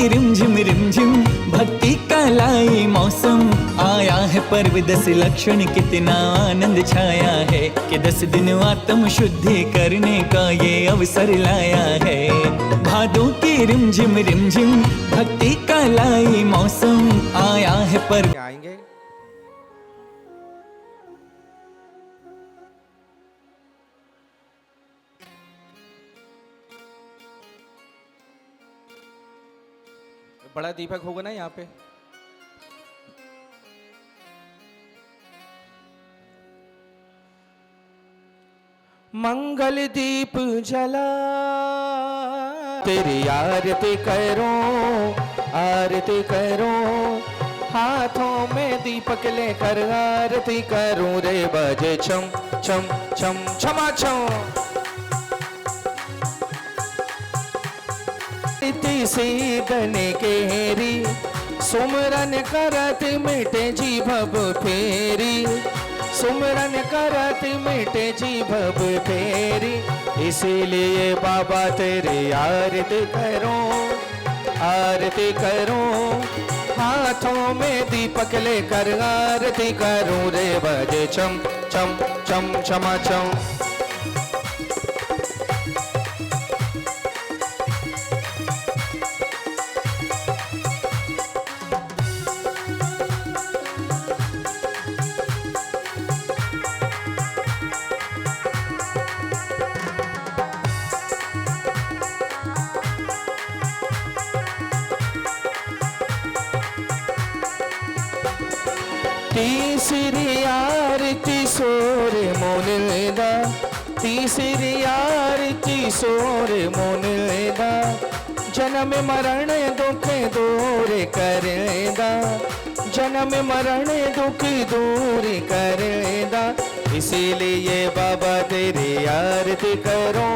रिमझिम भक्ति का लाई मौसम आया है। पर्व 10 लक्षण कितना आनंद छाया है कि 10 दिन आत्म शुद्धि करने का ये अवसर लाया है। भादों की रिमझिम भक्ति का लाई मौसम आया है। पर्व आएंगे बड़ा दीपक होगा ना यहाँ पे। मंगल दीप जला तेरी आरती करो हाथों में दीपक लेकर आरती करूं रे बजे छम छम छम छमा छम। सी गने केरी सुमरन करत मिटे जी भव फेरी सुमरन करत मिटे जी भव फेरी। इसीलिए बाबा तेरी आरती करो हाथों में दीपक लेकर आरती करूं रे बजे छम छम छम छमा छम। तीसरी आरती सोरे मोनेदा तीसरी आरती सोरे मोनेदा जन्म मरण दुख दूर करेदा जन्म मरण दुख दूर करेदा। इसीलिए बाबा तेरी आरती करो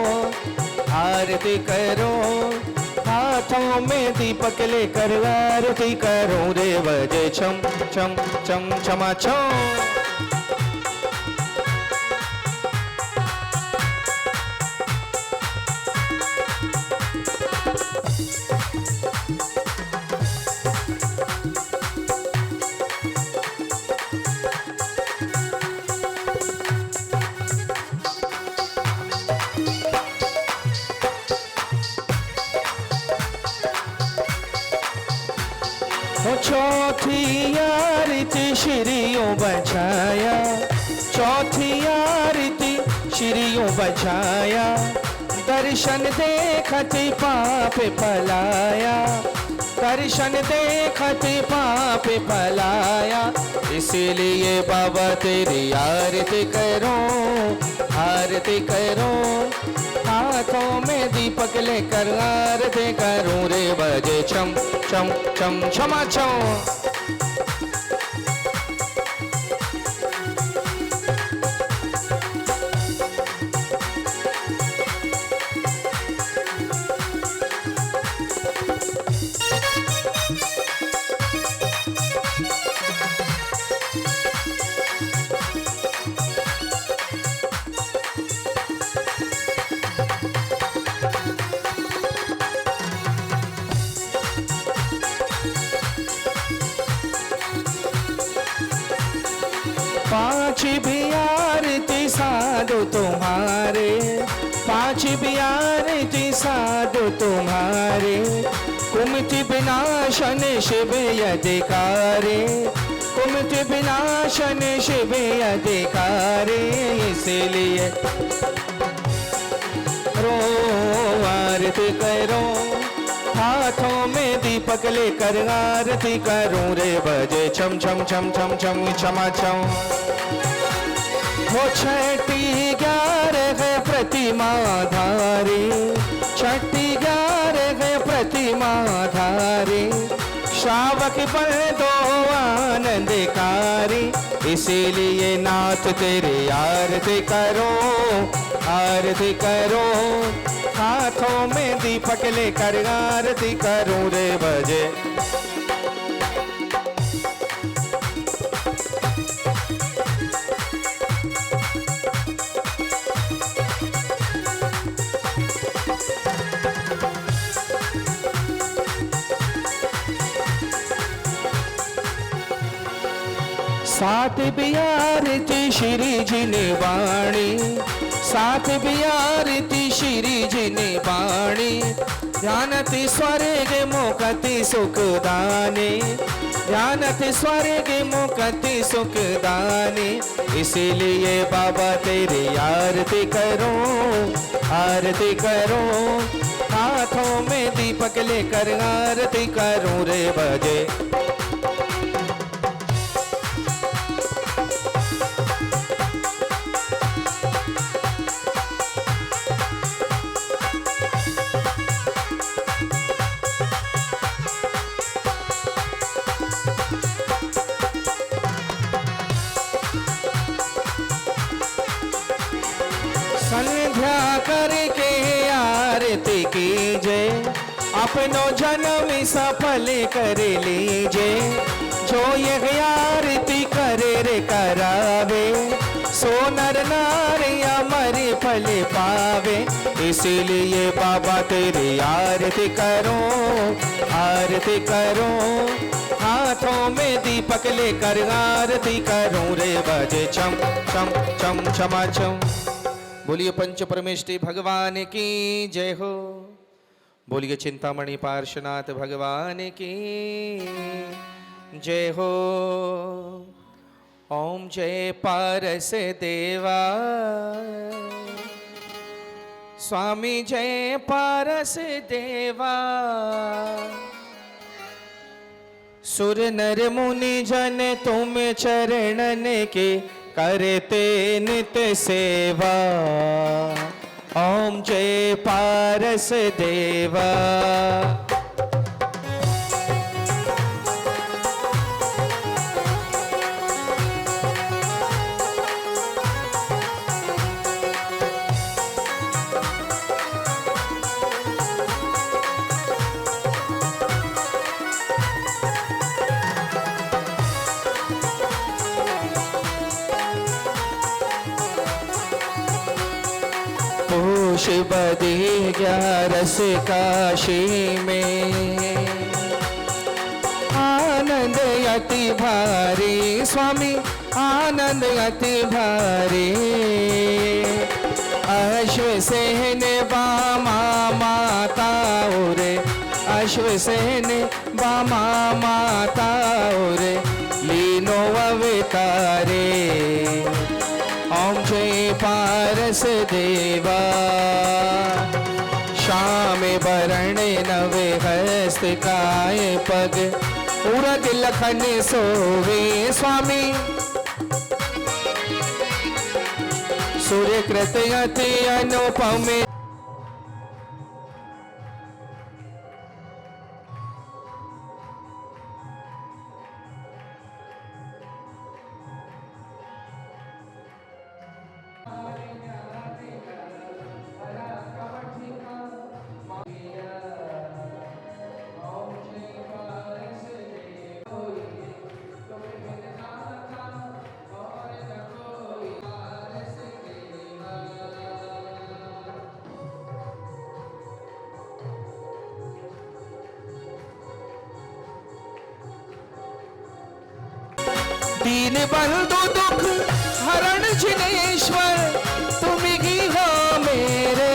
हाथों में दीपक लेकर आरती करूं रे बजे छम छम छम छमा छम। चौथी आरती श्रीयों बचाया चौथी आरती श्रीयों बचाया दर्शन देखते पाप फलाया दर्शन देखते पाप फलाया। इसीलिए बाबा तेरी आरती करो हाथों में दीपक लेकर आरती करूं रे बजे छम छम छम छमा छम। पांच भी आरती साधु तुम्हारे पांच भी आरती साधु तुम्हारे कुमति विनाशन शिव अधिकारे कुमति विनाशन शिव अधिकारे। इसीलिए आरती करो हाथों में दीपक लेकर आरती करूं रे बजे छम छम छम छम छम छमा छम। वो छठी 11 है प्रतिमा धारी छठी 11 है प्रतिमा धारी श्रावक पर दो आनंदकारी। इसीलिए नाथ तेरी आरती करो हाथों में दीपक लेकर आरती करूं रे बजे। साथ बियारती श्री जी ने वाणी, साथ बियारती श्री जी ने वाणी, ध्यानति स्वर्ग मुक्ति सुखदानी, ध्यानति स्वर्ग मुक्ति सुखदानी। इसीलिए बाबा तेरी आरती करूं, आरती करूं, हाथों में दीपक लेकर आरती करूं रे बजे। संध्या करके आरती कीजे, अपनो जन्म सफल कर लीजे। जो ये आरती करे रे करावे, सो नर नारी अमर फल पावे। इसीलिए बाबा तेरी आरती करूं, आरती करूं, हाथों में दीपक लेकर आरती करूं रे बजे छम छम छम छमा छम। बोलिए पंच परमेष्टि भगवान की जय हो। बोलिए चिंतामणि पार्श्वनाथ भगवान की जय हो। ओम जय पारस देवा, स्वामी जय पारस देवा। सुर नर मुनि जन तुम चरणन के करते नित्य सेवा। ओम जय पारस देवा। पोष बदी 11 काशी में, आनंद अति भारी स्वामी, आनंद अति भारी। अश्वसेन बामा माता रे, अश्वसेन बामा माता रे, लीनो अवतारे। ओम जय पारस देवा। श्याम बरण नवे हस्त काय पग, उरग लखन सोवे स्वामी। सूर्य कृत अति अनुपम, दीन बंधु दुख हरण जिनेश्वर, तुम ही हो मेरे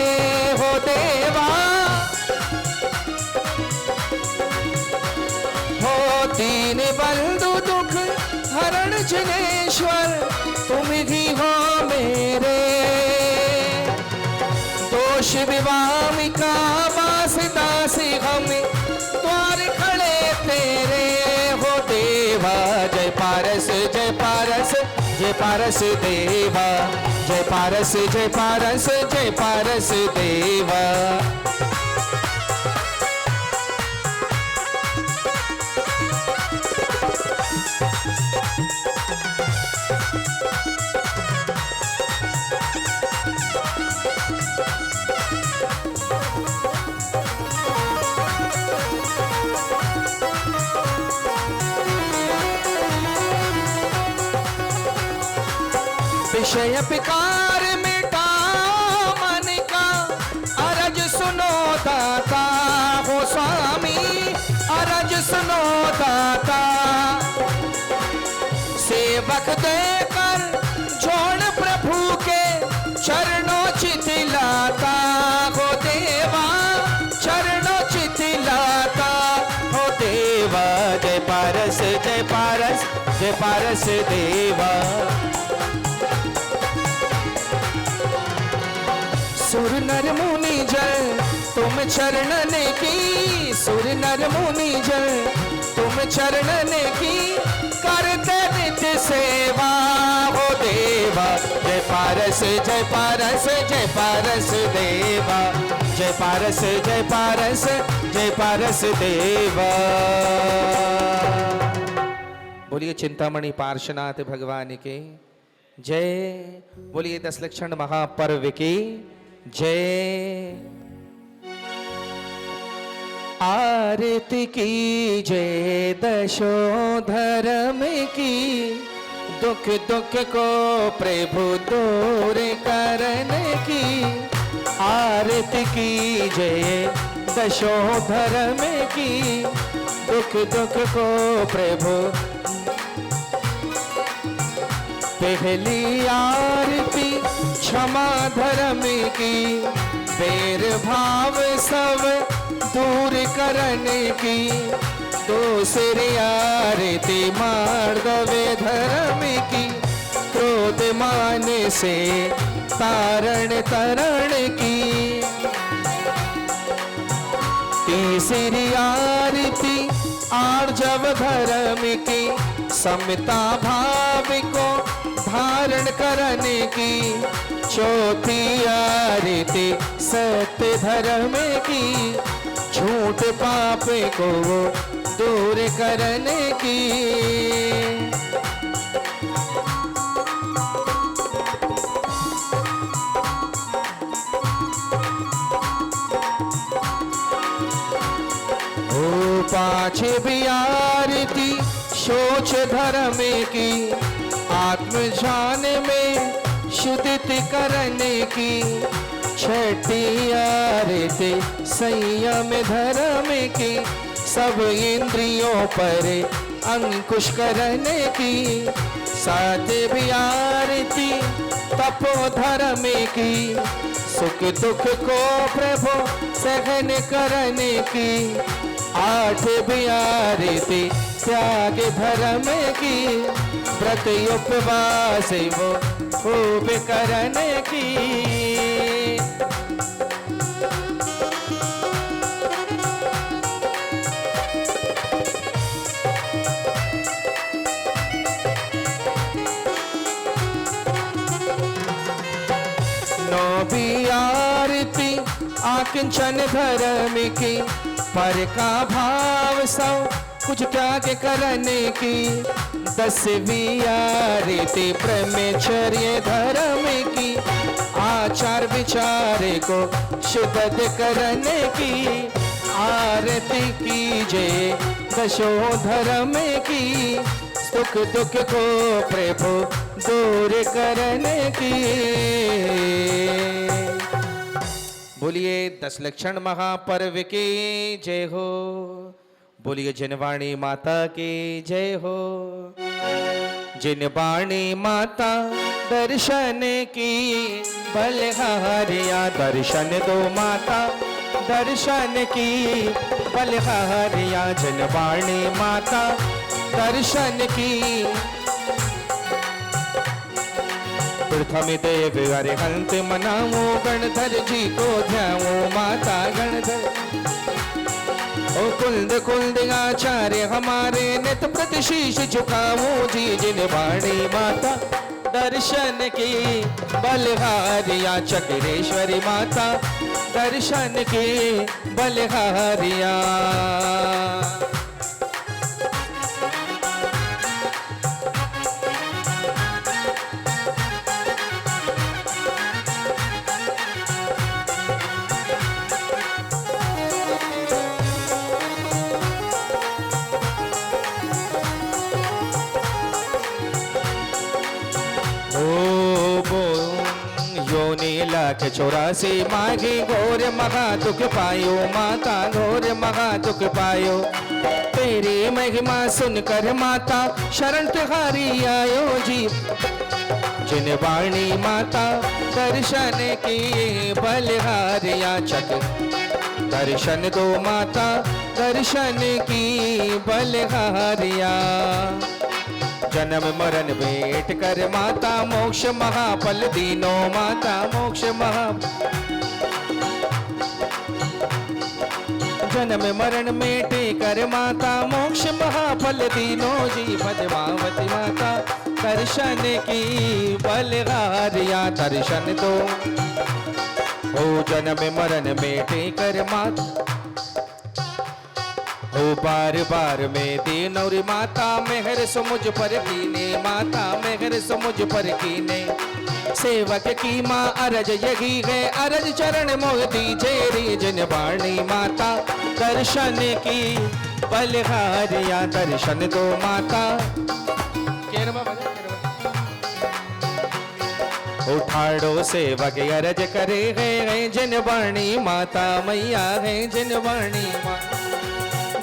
हो देवा। हो दीन बंधु दुख हरण जिनेश्वर, तुम ही हो मेरे। दोष विवामिका वास दासी हम, द्वार खड़े तेरे हो देवा। जय पारस जय पारस जय पारस देवा, जय पारस जय पारस जय पारस देवा। विषय पिकार मिटा मन का, अरज सुनो दाता हो स्वामी, अरज सुनो दाता। सेवक पारस जय पारस जय पारस देवा। सुर नर मुनि जय तुम चरणन की, सुर नर मुनि जय तुम चरणन की, करते नित्य सेवा हो देवा। जय पारस जय पारस जय पारस देवा, जय पारस जय पारस जय पारस देवा। बोलिए चिंतामणि पार्श्वनाथ भगवान के जय। बोलिए 10 लक्षण महापर्व की जय। आरती की जय दशोधर्म की, दुख दुख को प्रभु दूर करने की। आरती की जय दशोधर्म की, दुख दुख को प्रभु। पहली आरती क्षमा धर्म की, बैर भाव सब दूर करने की। दूसरी आरती मार्दव धर्म की, क्रोध मान से तारण तरण की। तीसरी आरती आर्जव धर्म की, समता भाव को धारण करने की। चौथी आरती सत्य धर्म की, झूठ पाप को दूर करने की। ओ पांचवी आरती शोच धर्म की, आत्मज्ञान में शुद्धित करने की। छठी आरती संयम धर्म की, सब इंद्रियों पर अंकुश करने की। सातवीं आरती तपो धर्म की, सुख दुख को प्रभु सहन करने की। आठवीं आरती त्याग धर्म की, व्रत उपवास वो खूब करने की। नौवीं आरती आकिंचन धर्म की, पर का भाव सब कुछ त्याग करने की। 10वीं आरती ब्रह्मचर्य धर्म की, आचार विचार को शुद्ध करने की। आरती की जय दशो धर्म की, सुख दुख को प्रभु दूर करने की। बोलिए 10 लक्षण महापर्व की जय हो। बोलिए जिनवाणी माता की जय हो। जिनवाणी माता दर्शन की, बलहारिया दर्शन दो माता दर्शन की। बलहारिया जिनवाणी माता दर्शन की। प्रथम देव अरिहंत मनाओ, गणधर जी को ध्याओ माता गणधर। ओ कुंद कुंद आचार्य हमारे, नित प्रति शीश झुकाओ जी। जिनवाणी माता दर्शन की, बलहारिया चक्रेश्वरी माता दर्शन की। बलहारिया लाख 84 माघी घोर महा दुख पायो माता, घोर महा दुख पायो। तेरी महिमा सुनकर माता शरण तुम्हारी आयो जी। जिनवाणी माता दर्शन की, बलहारिया चक दर्शन दो माता दर्शन की बलिहारिया। जन्म मरण भेंट कर माता मोक्ष महाफल दीनो माता मोक्ष महा। जन्म मरण मेटे कर माता मोक्ष महाफल दीनो जी पद्मावती माता दर्शन की बलिहारिया। दर्शन दो ओ जन्म मरण मेटे कर माता ओ बार बार में दीनौरी माता मेहर सो मुझ पर कीने माता मेहर सो मुझ पर कीने। सेवक की माँ अरज यही है अरज चरण मोह दीजे रे जिन बाणी माता दर्शन की बलिहारिया। दर्शन दो माता उठाड़ो सेवक अरज करे है जिन बाणी माता मैया है जिन बाणी माता।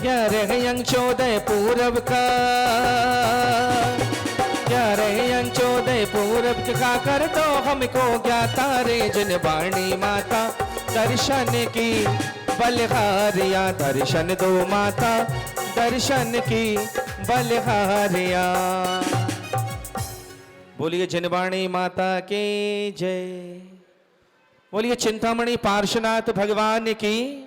11 अंग 14 पूरब का 11 अंग 14 पूरब का कर दो हमको ज्ञाता रे जिन बाणी माता दर्शन की बलिहारिया। दर्शन दो माता दर्शन की बलिहारिया। बोलिए जिनवाणी माता की जय। बोलिए चिंतामणि पार्श्वनाथ भगवान की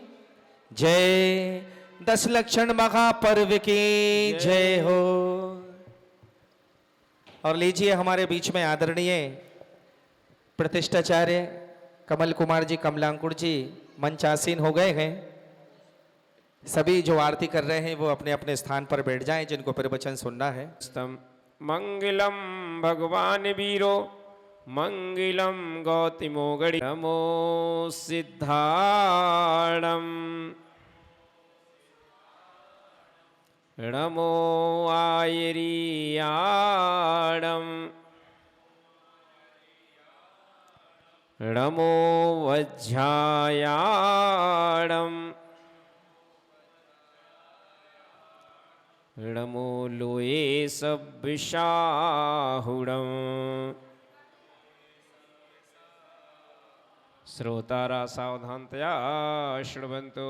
जय। 10 लक्षण महापर्व की जय हो। और लीजिए हमारे बीच में आदरणीय प्रतिष्ठाचार्य कमल कुमार जी कमलांकुर जी मंचासीन हो गए हैं। सभी जो आरती कर रहे हैं वो अपने अपने स्थान पर बैठ जाएं जिनको प्रवचन सुनना है। मंगलम भगवान वीरो मंगलम गौतमो गणि नमो सिद्धाणम नमो आयरियाणम नमो वज्रायाणम नमो लोये सब्विशाहुणम। श्रोतारा सावधानतया शृण्वन्तु।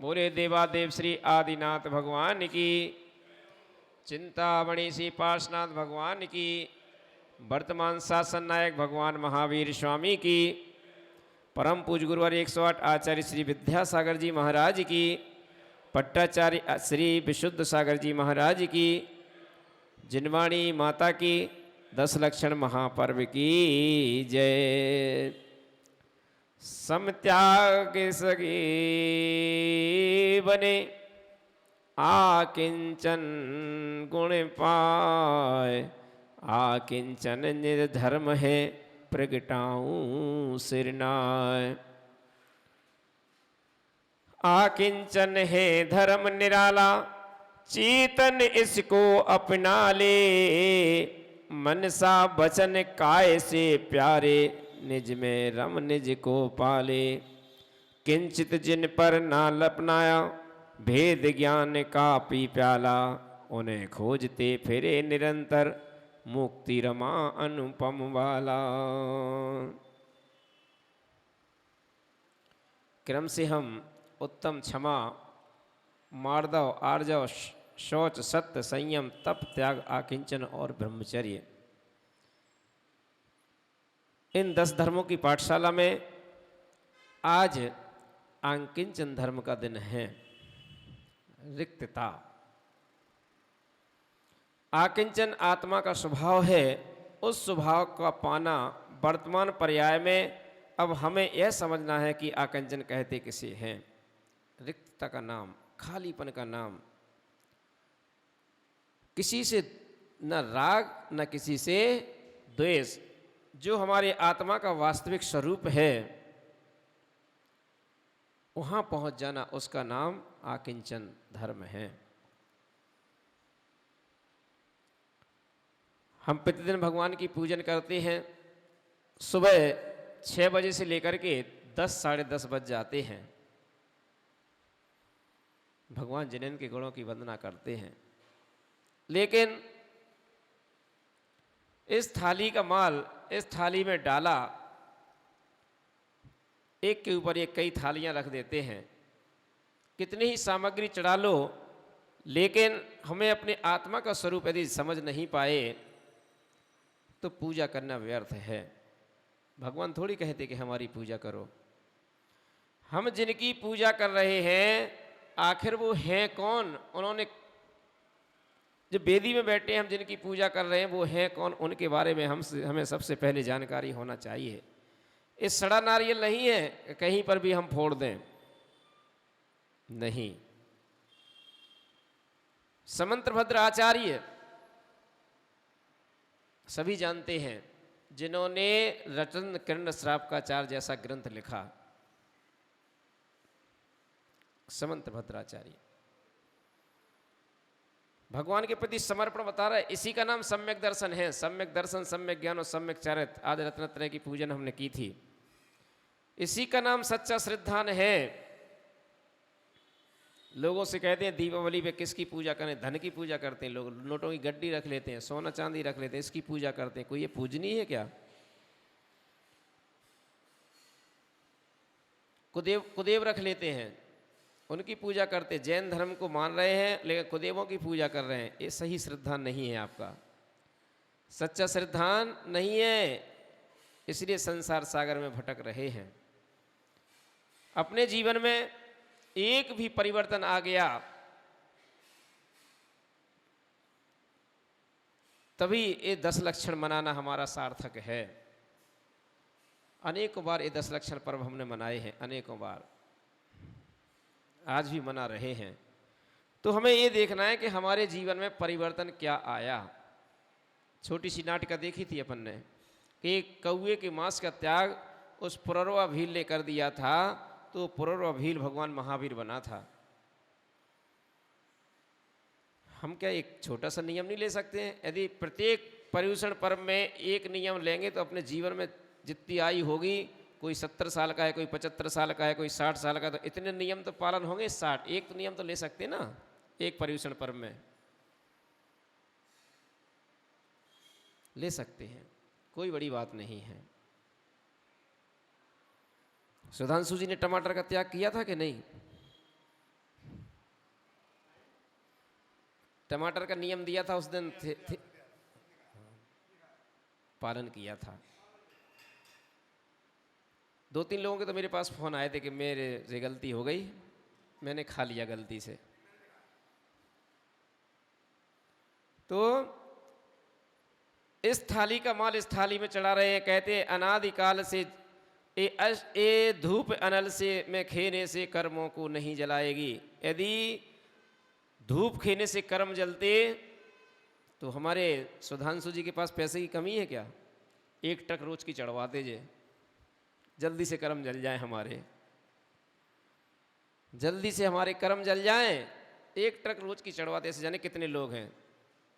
मोरे देवादेव श्री आदिनाथ भगवान की, चिंतामणि श्री पार्श्वनाथ भगवान की, वर्तमान शासन नायक भगवान महावीर स्वामी की, परम पूज गुरुवर 108 आचार्य श्री विद्यासागर जी महाराज की, पट्टाचार्य श्री विशुद्ध सागर जी महाराज की, जिनवाणी माता की 10 लक्षण महापर्व की जय। समत्याग सगे बने आकिंचन गुण पाए। आकिंचन निर्धर्म है प्रगटाऊं सिरनाय। आकिंचन है धर्म निराला चेतन इसको अपना ले। मनसा वचन काय से प्यारे निज में रम निज को पाले। किंचित जिन पर ना लपनाया भेद ज्ञान का पी प्याला। उन्हें खोजते फिरे निरंतर मुक्ति रमा अनुपम वाला। क्रम से हम उत्तम क्षमा मार्दव आर्जव शौच सत्य संयम तप त्याग आकिंचन और ब्रह्मचर्य इन 10 धर्मों की पाठशाला में आज आकिंचन धर्म का दिन है। रिक्तता आकिंचन आत्मा का स्वभाव है। उस स्वभाव का पाना वर्तमान पर्याय में अब हमें यह समझना है कि आकिंचन कहते किसे हैं। रिक्तता का नाम, खालीपन का नाम, किसी से न राग न किसी से द्वेष, जो हमारी आत्मा का वास्तविक स्वरूप है वहां पहुंच जाना, उसका नाम आकिंचन धर्म है। हम प्रतिदिन भगवान की पूजन करते हैं। सुबह 6 बजे से लेकर के 10 साढ़े 10 बज जाते हैं। भगवान जिनेन के गुणों की वंदना करते हैं। लेकिन इस थाली का माल इस थाली में डाला, एक के ऊपर एक कई थालियां रख देते हैं कितनी ही सामग्री चढ़ा लो, लेकिन हमें अपने आत्मा का स्वरूप यदि समझ नहीं पाए तो पूजा करना व्यर्थ है। भगवान थोड़ी कहते कि हमारी पूजा करो। हम जिनकी पूजा कर रहे हैं आखिर वो हैं कौन? उन्होंने जो वेदी में बैठे हैं, हम जिनकी पूजा कर रहे हैं वो हैं कौन, उनके बारे में हमें सबसे पहले जानकारी होना चाहिए। इस सड़ा नारियल नहीं है कहीं पर भी हम फोड़ दें, नहीं। समंतभद्र आचार्य सभी जानते हैं, जिन्होंने रतन किरण श्रावकाचार्य जैसा ग्रंथ लिखा, समंतभद्राचार्य भगवान के प्रति समर्पण बता रहा है। इसी का नाम सम्यक दर्शन है। सम्यक दर्शन, सम्यक ज्ञान और सम्यक चरित्र, आदि रत्नत्रय की पूजन हमने की थी। इसी का नाम सच्चा श्रद्धान है। लोगों से कहते हैं दीपावली पे किसकी पूजा करें? धन की पूजा करते हैं लोग, नोटों की गड्डी रख लेते हैं, सोना चांदी रख लेते हैं, इसकी पूजा करते हैं। कोई ये पूजनीय है क्या? कुदेव रख लेते हैं, उनकी पूजा करते। जैन धर्म को मान रहे हैं लेकिन कुदेवों की पूजा कर रहे हैं। ये सही श्रद्धान नहीं है, आपका सच्चा श्रद्धान नहीं है, इसलिए संसार सागर में भटक रहे हैं। अपने जीवन में एक भी परिवर्तन आ गया तभी ये 10 लक्षण मनाना हमारा सार्थक है। अनेकों बार ये 10 लक्षण पर्व हमने मनाए हैं, अनेकों बार, आज भी मना रहे हैं। तो हमें ये देखना है कि हमारे जीवन में परिवर्तन क्या आया। छोटी सी नाटिका देखी थी अपन ने कि एक कौए के मांस का त्याग उस पुररवा भील ने कर दिया था, तो पुररवा भील भगवान महावीर बना था। हम क्या एक छोटा सा नियम नहीं ले सकते हैं? यदि प्रत्येक पर्युषण पर्व में एक नियम लेंगे तो अपने जीवन में जितनी आयु होगी, कोई 70 साल का है, कोई 75 साल का है, कोई 60 साल का है, तो इतने नियम तो पालन होंगे। 60 एक तो नियम तो ले सकते ना एक पर्युषण पर्व में, ले सकते हैं, कोई बड़ी बात नहीं है। सुधांशु जी ने टमाटर का त्याग किया था कि नहीं? टमाटर का नियम दिया था उस दिन, पालन किया था। 2-3 लोगों के तो मेरे पास फोन आए थे कि मेरे से गलती हो गई, मैंने खा लिया गलती से। तो इस थाली का माल इस थाली में चढ़ा रहे हैं। कहते हैं अनादिकाल से ए धूप अनल से में खेने से कर्मों को नहीं जलाएगी। यदि धूप खेने से कर्म जलते तो हमारे सुधांशु जी के पास पैसे की कमी है क्या? 1 ट्रक रोज की चढ़वा दीजिए, जल्दी से कर्म जल जाए हमारे, जल्दी से हमारे कर्म जल जाएं। 1 ट्रक रोज की चढ़वाते से जाने कितने लोग हैं।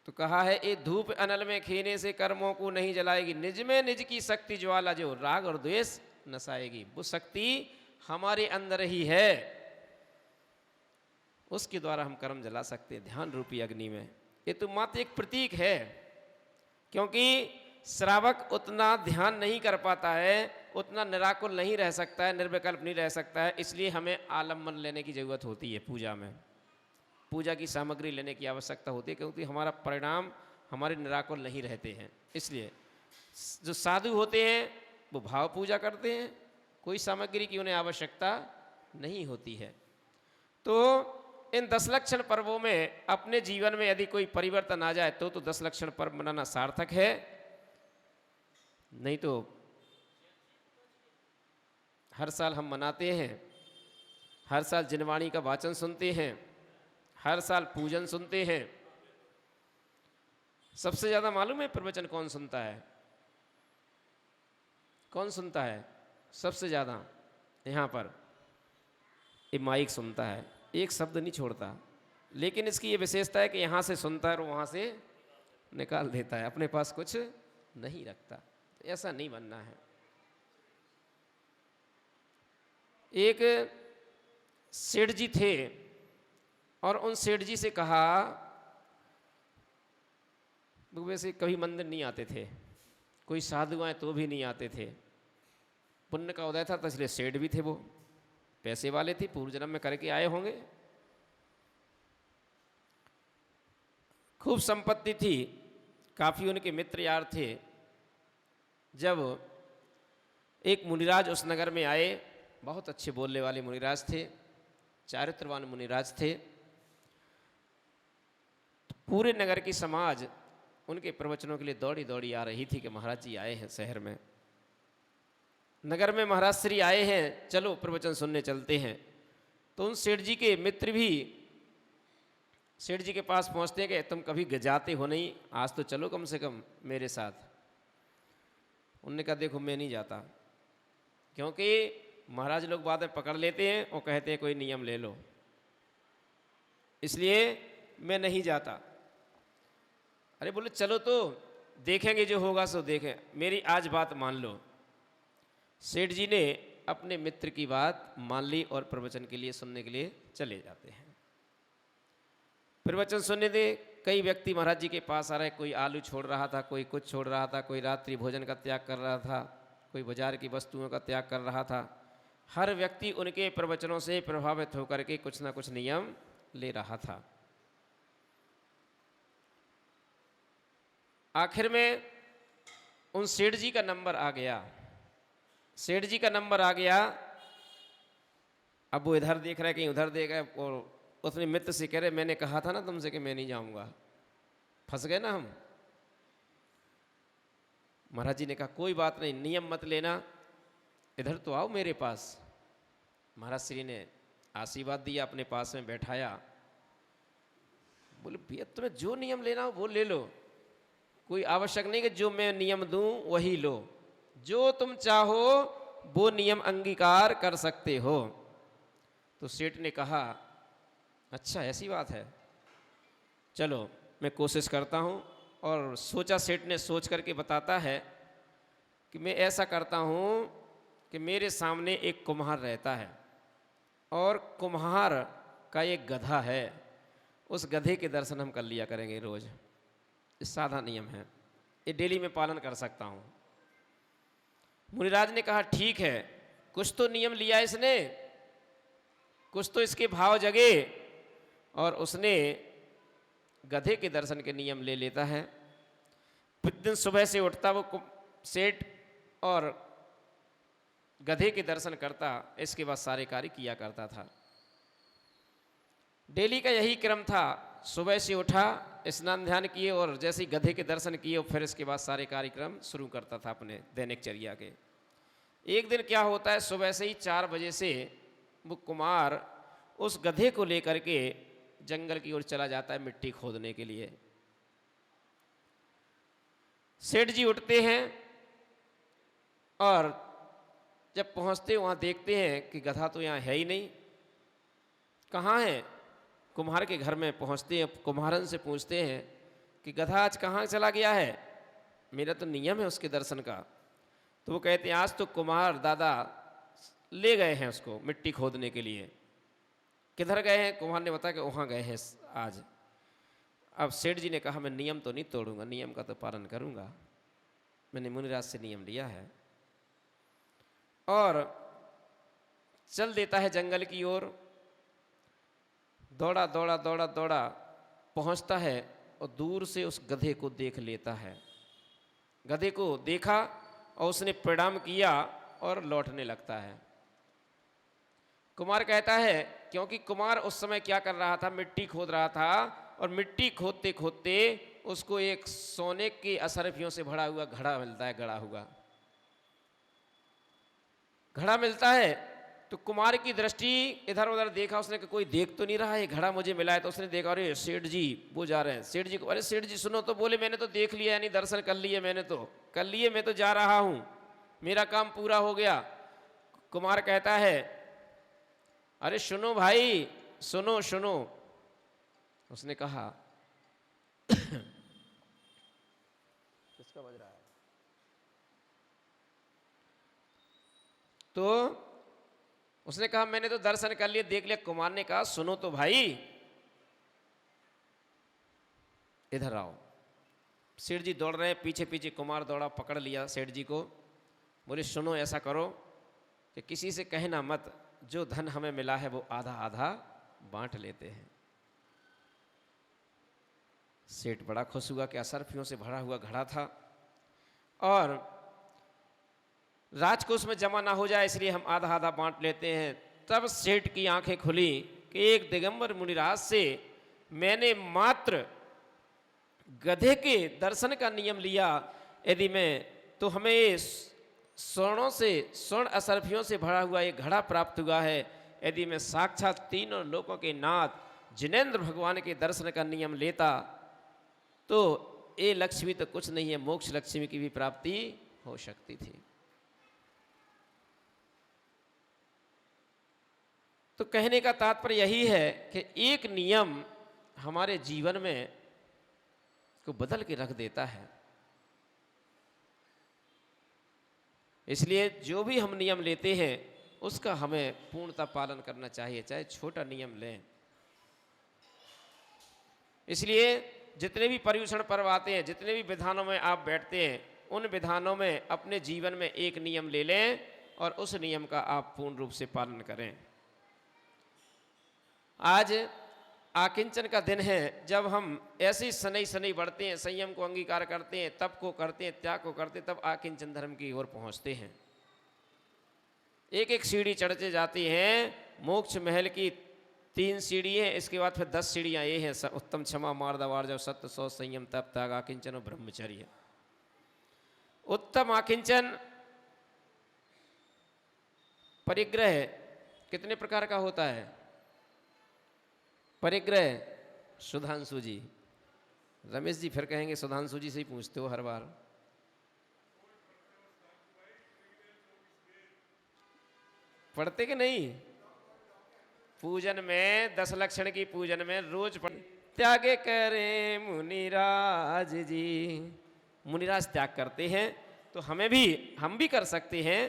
तो कहा है ये धूप अनल में खेने से कर्मों को नहीं जलाएगी, निज में निज की शक्ति ज्वाला जो राग और द्वेष नसाएगी। वो शक्ति हमारे अंदर ही है, उसके द्वारा हम कर्म जला सकते हैं ध्यान रूपी अग्नि में। ये तो मात्र एक प्रतीक है, क्योंकि श्रावक उतना ध्यान नहीं कर पाता है, उतना निराकुल नहीं रह सकता है, निर्विकल्प नहीं रह सकता है। इसलिए हमें आलम्बन लेने की जरूरत होती है पूजा में, पूजा की सामग्री लेने की आवश्यकता होती है, क्योंकि हमारा परिणाम हमारे निराकुल नहीं रहते हैं। इसलिए जो साधु होते हैं वो भाव पूजा करते हैं, कोई सामग्री की उन्हें आवश्यकता नहीं होती है। तो इन 10 लक्षण पर्वों में अपने जीवन में यदि कोई परिवर्तन आ जाए तो 10 लक्षण पर्व मनाना सार्थक है, नहीं तो हर साल हम मनाते हैं, हर साल जिनवाणी का वाचन सुनते हैं, हर साल पूजन सुनते हैं। सबसे ज़्यादा मालूम है प्रवचन कौन सुनता है? कौन सुनता है सबसे ज़्यादा? यहाँ पर ये माइक सुनता है, एक शब्द नहीं छोड़ता। लेकिन इसकी ये विशेषता है कि यहाँ से सुनता है और वहाँ से निकाल देता है, अपने पास कुछ नहीं रखता। तो ऐसा नहीं बनना है। एक सेठ जी थे और उन सेठ जी से कहा, वो वैसे कभी मंदिर नहीं आते थे, कोई साधु आए तो भी नहीं आते थे, पुण्य का उदय था तो इसलिए सेठ भी थे वो। पैसे वाले थे, पूर्व जन्म में करके आए होंगे, खूब संपत्ति थी, काफ़ी उनके मित्र यार थे। जब एक मुनिराज उस नगर में आए, बहुत अच्छे बोलने वाले मुनिराज थे, चारित्रवान मुनिराज थे। तो पूरे नगर की समाज उनके प्रवचनों के लिए दौड़ी दौड़ी आ रही थी कि महाराज जी आए हैं शहर में, नगर में महाराज श्री आए हैं, चलो प्रवचन सुनने चलते हैं। तो उन सेठ जी के मित्र भी सेठ जी के पास पहुंचते हैं कि तुम कभी जाते हो नहीं, आज तो चलो कम से कम मेरे साथ। उनने कहा देखो मैं नहीं जाता, क्योंकि महाराज लोग बाद में पकड़ लेते हैं और कहते हैं कोई नियम ले लो, इसलिए मैं नहीं जाता। अरे बोले चलो तो देखेंगे, जो होगा सो देखें, मेरी आज बात मान लो। सेठ जी ने अपने मित्र की बात मान ली और प्रवचन के लिए सुनने के लिए चले जाते हैं। प्रवचन सुनने दे, कई व्यक्ति महाराज जी के पास आ रहे, कोई आलू छोड़ रहा था, कोई कुछ छोड़ रहा था, कोई रात्रि भोजन का त्याग कर रहा था, कोई बाजार की वस्तुओं का त्याग कर रहा था। हर व्यक्ति उनके प्रवचनों से प्रभावित होकर के कुछ ना कुछ नियम ले रहा था। आखिर में उन सेठ जी का नंबर आ गया, सेठ जी का नंबर आ गया। अब वो इधर देख रहे कहीं उधर देख रहे, और उसने मित्र से कह रहे मैंने कहा था ना तुमसे कि मैं नहीं जाऊंगा, फंस गए ना हम। महाराज जी ने कहा कोई बात नहीं, नियम मत लेना, इधर तो आओ मेरे पास। महाराज श्री ने आशीर्वाद दिया, अपने पास में बैठाया। बोले भैया तुम्हें जो नियम लेना हो वो ले लो, कोई आवश्यक नहीं कि जो मैं नियम दूं वही लो, जो तुम चाहो वो नियम अंगीकार कर सकते हो। तो सेठ ने कहा अच्छा ऐसी बात है, चलो मैं कोशिश करता हूँ। और सोचा, सेठ ने सोच करके बताता है कि मैं ऐसा करता हूँ कि मेरे सामने एक कुम्हार रहता है और कुम्हार का एक गधा है, उस गधे के दर्शन हम कर लिया करेंगे रोज़। ये साधा नियम है, ये डेली में पालन कर सकता हूँ। मुनिराज ने कहा ठीक है, कुछ तो नियम लिया इसने, कुछ तो इसके भाव जगे, और उसने गधे के दर्शन के नियम ले लेता है। प्रतिदिन सुबह से उठता वो सेठ और गधे के दर्शन करता, इसके बाद सारे कार्य किया करता था। डेली का यही क्रम था, सुबह से उठा, स्नान ध्यान किए और जैसे ही गधे के दर्शन किए, फिर इसके बाद सारे कार्यक्रम शुरू करता था अपने दैनिक चर्या के। एक दिन क्या होता है, सुबह से ही 4 बजे से वो कुमार उस गधे को लेकर के जंगल की ओर चला जाता है मिट्टी खोदने के लिए। सेठ जी उठते हैं और जब पहुंचते वहां देखते हैं कि गधा तो यहाँ है ही नहीं, कहाँ है। कुम्हार के घर में पहुंचते हैं, कुम्हारन से पूछते हैं कि गधा आज कहाँ चला गया है, मेरा तो नियम है उसके दर्शन का। तो वो कहते हैं आज तो कुम्हार दादा ले गए हैं उसको मिट्टी खोदने के लिए। किधर गए हैं? कुम्हार ने बताया कि वहाँ गए हैं आज। अब सेठ जी ने कहा मैं नियम तो नहीं तोड़ूंगा, नियम का तो पालन करूंगा, मैंने मुनिराज से नियम लिया है। और चल देता है जंगल की ओर, दौड़ा दौड़ा दौड़ा दौड़ा पहुंचता है और दूर से उस गधे को देख लेता है। गधे को देखा और उसने प्रणाम किया और लौटने लगता है। कुमार कहता है, क्योंकि कुमार उस समय क्या कर रहा था, मिट्टी खोद रहा था, और मिट्टी खोदते खोदते उसको एक सोने की असरफियों से भरा हुआ घड़ा मिलता है, गड़ा हुआ घड़ा मिलता है। तो कुमार की दृष्टि इधर उधर देखा, उसने कहा कोई देख तो नहीं रहा है, घड़ा मुझे मिला है। तो उसने देखा अरे सेठ जी वो जा रहे हैं। सेठ जी को अरे सेठ जी सुनो, तो बोले मैंने तो देख लिया, यानी दर्शन कर लिए, मैंने तो कर लिए, मैं तो जा रहा हूँ, मेरा काम पूरा हो गया। कुमार कहता है अरे सुनो भाई, सुनो सुनो। उसने कहा किसका बज रहा है? तो उसने कहा मैंने तो दर्शन कर लिए, देख लिया। कुमार ने कहा सुनो तो भाई, इधर आओ। सेठ जी दौड़ रहे हैं, पीछे पीछे कुमार दौड़ा, पकड़ लिया सेठ जी को। बोले सुनो, ऐसा करो कि किसी से कहना मत जो धन हमें मिला है वो आधा आधा बांट लेते हैं। सेठ बड़ा खुश हुआ कि असरफियों से भरा हुआ घड़ा था और राजकोष में जमा ना हो जाए इसलिए हम आधा आधा बांट लेते हैं। तब सेठ की आंखें खुली कि एक दिगंबर मुनिराज से मैंने मात्र गधे के दर्शन का नियम लिया, यदि मैं तो हमें स्वर्णों से स्वर्ण असरफियों से भरा हुआ एक घड़ा प्राप्त हुआ है। यदि मैं साक्षात तीनों लोकों के नाथ जिनेंद्र भगवान के दर्शन का नियम लेता तो ये लक्ष्मी तो कुछ नहीं है, मोक्ष लक्ष्मी की भी प्राप्ति हो सकती थी। तो कहने का तात्पर्य यही है कि एक नियम हमारे जीवन में को बदल के रख देता है। इसलिए जो भी हम नियम लेते हैं उसका हमें पूर्णतः पालन करना चाहिए, चाहे छोटा नियम लें। इसलिए जितने भी पर्युषण पर्व आते हैं, जितने भी विधानों में आप बैठते हैं, उन विधानों में अपने जीवन में एक नियम ले लें और उस नियम का आप पूर्ण रूप से पालन करें। आज आकिंचन का दिन है, जब हम ऐसे शनै शनै बढ़ते हैं, संयम को अंगीकार करते हैं, तप को करते हैं, त्याग को करते हैं, तब आकिंचन धर्म की ओर पहुंचते हैं। एक एक सीढ़ी चढ़ते जाती हैं। मोक्ष महल की 3 सीढ़ी है, इसके बाद फिर 10 सीढ़ियाँ ये हैं। उत्तम क्षमा मार्दवार जब सत्य सौ संयम तप त्याग आकिंचन और ब्रह्मचर्य। उत्तम आकिंचन परिग्रह कितने प्रकार का होता है? परिग्रह सुधांशु जी, रमेश जी फिर कहेंगे सुधांशु जी से ही पूछते हो हर बार। पढ़ते कि नहीं? पूजन में 10 लक्षण की पूजन में रोज पढ़। त्यागे करें मुनिराज जी, मुनिराज त्याग करते हैं तो हम भी कर सकते हैं।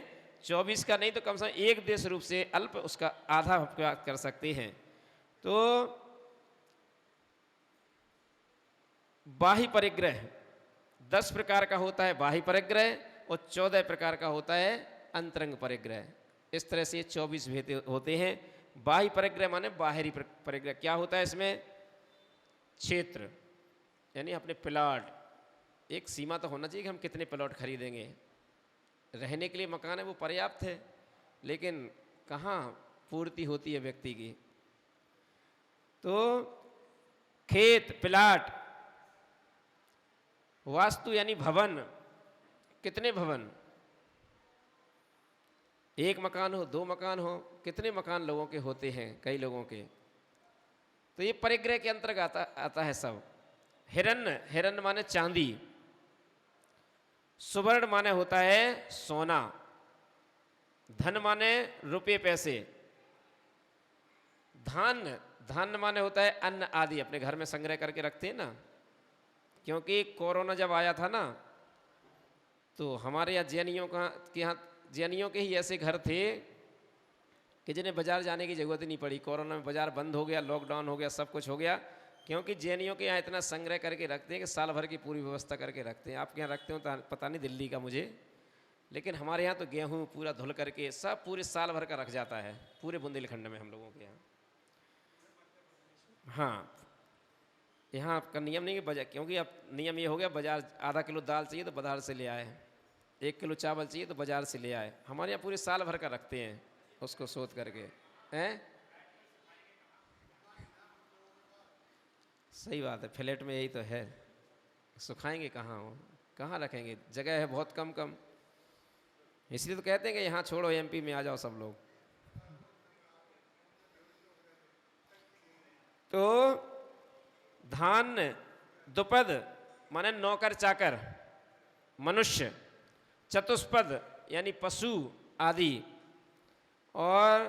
24 का नहीं तो कम से कम एक देश रूप से अल्प उसका आधा कर सकते हैं। तो बाह्य परिग्रह 10 प्रकार का होता है बाह्य परिग्रह और 14 प्रकार का होता है अंतरंग परिग्रह। इस तरह से 24 भेद होते हैं। बाह्य परिग्रह माने बाहरी परिग्रह। क्या होता है इसमें? क्षेत्र यानी अपने प्लॉट, एक सीमा तो होना चाहिए कि हम कितने प्लॉट खरीदेंगे। रहने के लिए मकान है वो पर्याप्त है, लेकिन कहाँ पूर्ति होती है व्यक्ति की। तो खेत, प्लाट, वास्तु यानी भवन, कितने भवन? 1 मकान हो, 2 मकान हो, कितने मकान लोगों के होते हैं, कई लोगों के। तो ये परिग्रह के अंतर्गत आता है सब। हिरण्य माने चांदी, सुवर्ण माने होता है सोना, धन माने रुपये पैसे, धान्य माने होता है अन्न आदि, अपने घर में संग्रह करके रखते हैं ना। क्योंकि कोरोना जब आया था ना, तो हमारे यहाँ जैनियों के ही ऐसे घर थे कि जिन्हें बाजार जाने की जरूरत ही नहीं पड़ी। कोरोना में बाजार बंद हो गया, लॉकडाउन हो गया, सब कुछ हो गया, क्योंकि जैनियों के यहाँ इतना संग्रह करके रखते हैं कि साल भर की पूरी व्यवस्था करके रखते हैं। आपके यहाँ रखते हो तो पता नहीं दिल्ली का मुझे, लेकिन हमारे यहाँ तो गेहूँ पूरा धुल करके सब पूरे साल भर का रख जाता है, पूरे बुंदेलखंड में हम लोगों के यहाँ। हाँ, यहाँ आपका नियम नहीं है बाजार, क्योंकि अब नियम ये हो गया बाजार आधा किलो दाल चाहिए तो बाजार से ले आए, 1 किलो चावल चाहिए तो बाजार से ले आए। हमारे यहाँ पूरे साल भर का रखते हैं उसको सोच करके हैं। सही बात है, फ्लैट में यही तो है, सुखाएंगे कहाँ हो, कहाँ रखेंगे, जगह है बहुत कम। इसलिए तो कहते हैं कि यहाँ छोड़ो, MP में आ जाओ सब लोग। तो धान्य, द्विपद माने नौकर चाकर, मनुष्य, चतुष्पद यानी पशु आदि, और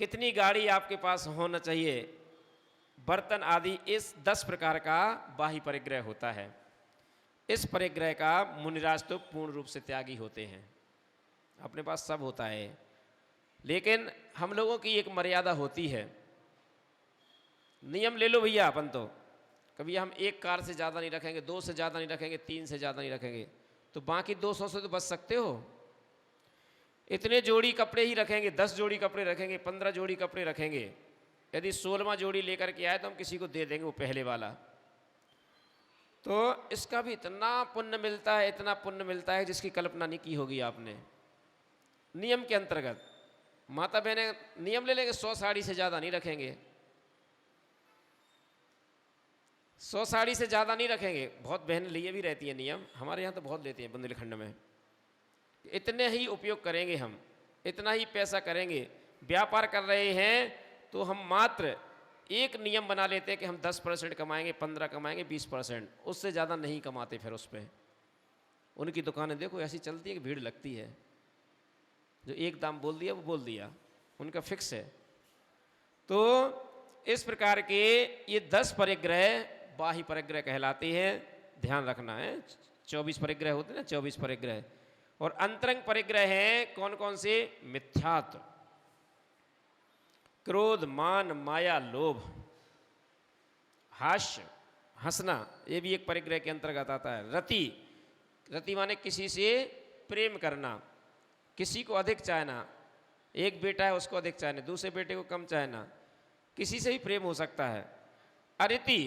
कितनी गाड़ी आपके पास होना चाहिए, बर्तन आदि, इस 10 प्रकार का बाह्य परिग्रह होता है। इस परिग्रह का मुनिराज तो पूर्ण रूप से त्यागी होते हैं, अपने पास सब होता है। लेकिन हम लोगों की एक मर्यादा होती है। नियम ले लो भैया, अपन तो कभी हम 1 कार से ज़्यादा नहीं रखेंगे, 2 से ज़्यादा नहीं रखेंगे, 3 से ज़्यादा नहीं रखेंगे, तो बाकी 200 से तो बच सकते हो। इतने जोड़ी कपड़े ही रखेंगे, 10 जोड़ी कपड़े रखेंगे, 15 जोड़ी कपड़े रखेंगे, यदि 16वां जोड़ी लेकर के आए तो हम किसी को दे देंगे वो पहले वाला। तो इसका भी इतना पुण्य मिलता है, इतना पुण्य मिलता है जिसकी कल्पना नहीं की होगी आपने। नियम के अंतर्गत माता बहनें नियम ले लेंगे, 100 साड़ी से ज़्यादा नहीं रखेंगे, 100 साड़ी से ज़्यादा नहीं रखेंगे। बहुत बहनें लिए भी रहती है नियम, हमारे यहाँ तो बहुत लेती हैं बुंदेलखंड में। इतने ही उपयोग करेंगे हम, इतना ही पैसा करेंगे। व्यापार कर रहे हैं तो हम मात्र एक नियम बना लेते हैं कि हम 10% कमाएंगे, 15 कमाएंगे, 20%, उससे ज़्यादा नहीं कमाते। फिर उस पर उनकी दुकानें देखो ऐसी चलती है कि भीड़ लगती है, जो एक दाम बोल दिया वो बोल दिया, उनका फिक्स है। तो इस प्रकार के ये 10 परिग्रह बाह्य परिग्रह कहलाते हैं, ध्यान रखना है। 24 परिग्रह होते हैं ना, 24 परिग्रह। और अंतरंग परिग्रह हैं कौन कौन से? मिथ्यात्व, क्रोध, मान, माया, लोभ, हास्य, हंसना, ये भी एक परिग्रह के अंतर्गत आता है। रति, रति माने किसी से प्रेम करना, किसी को अधिक चाहना। एक बेटा है उसको अधिक चाहना, दूसरे बेटे को कम चाहना, किसी से भी प्रेम हो सकता है। अरिति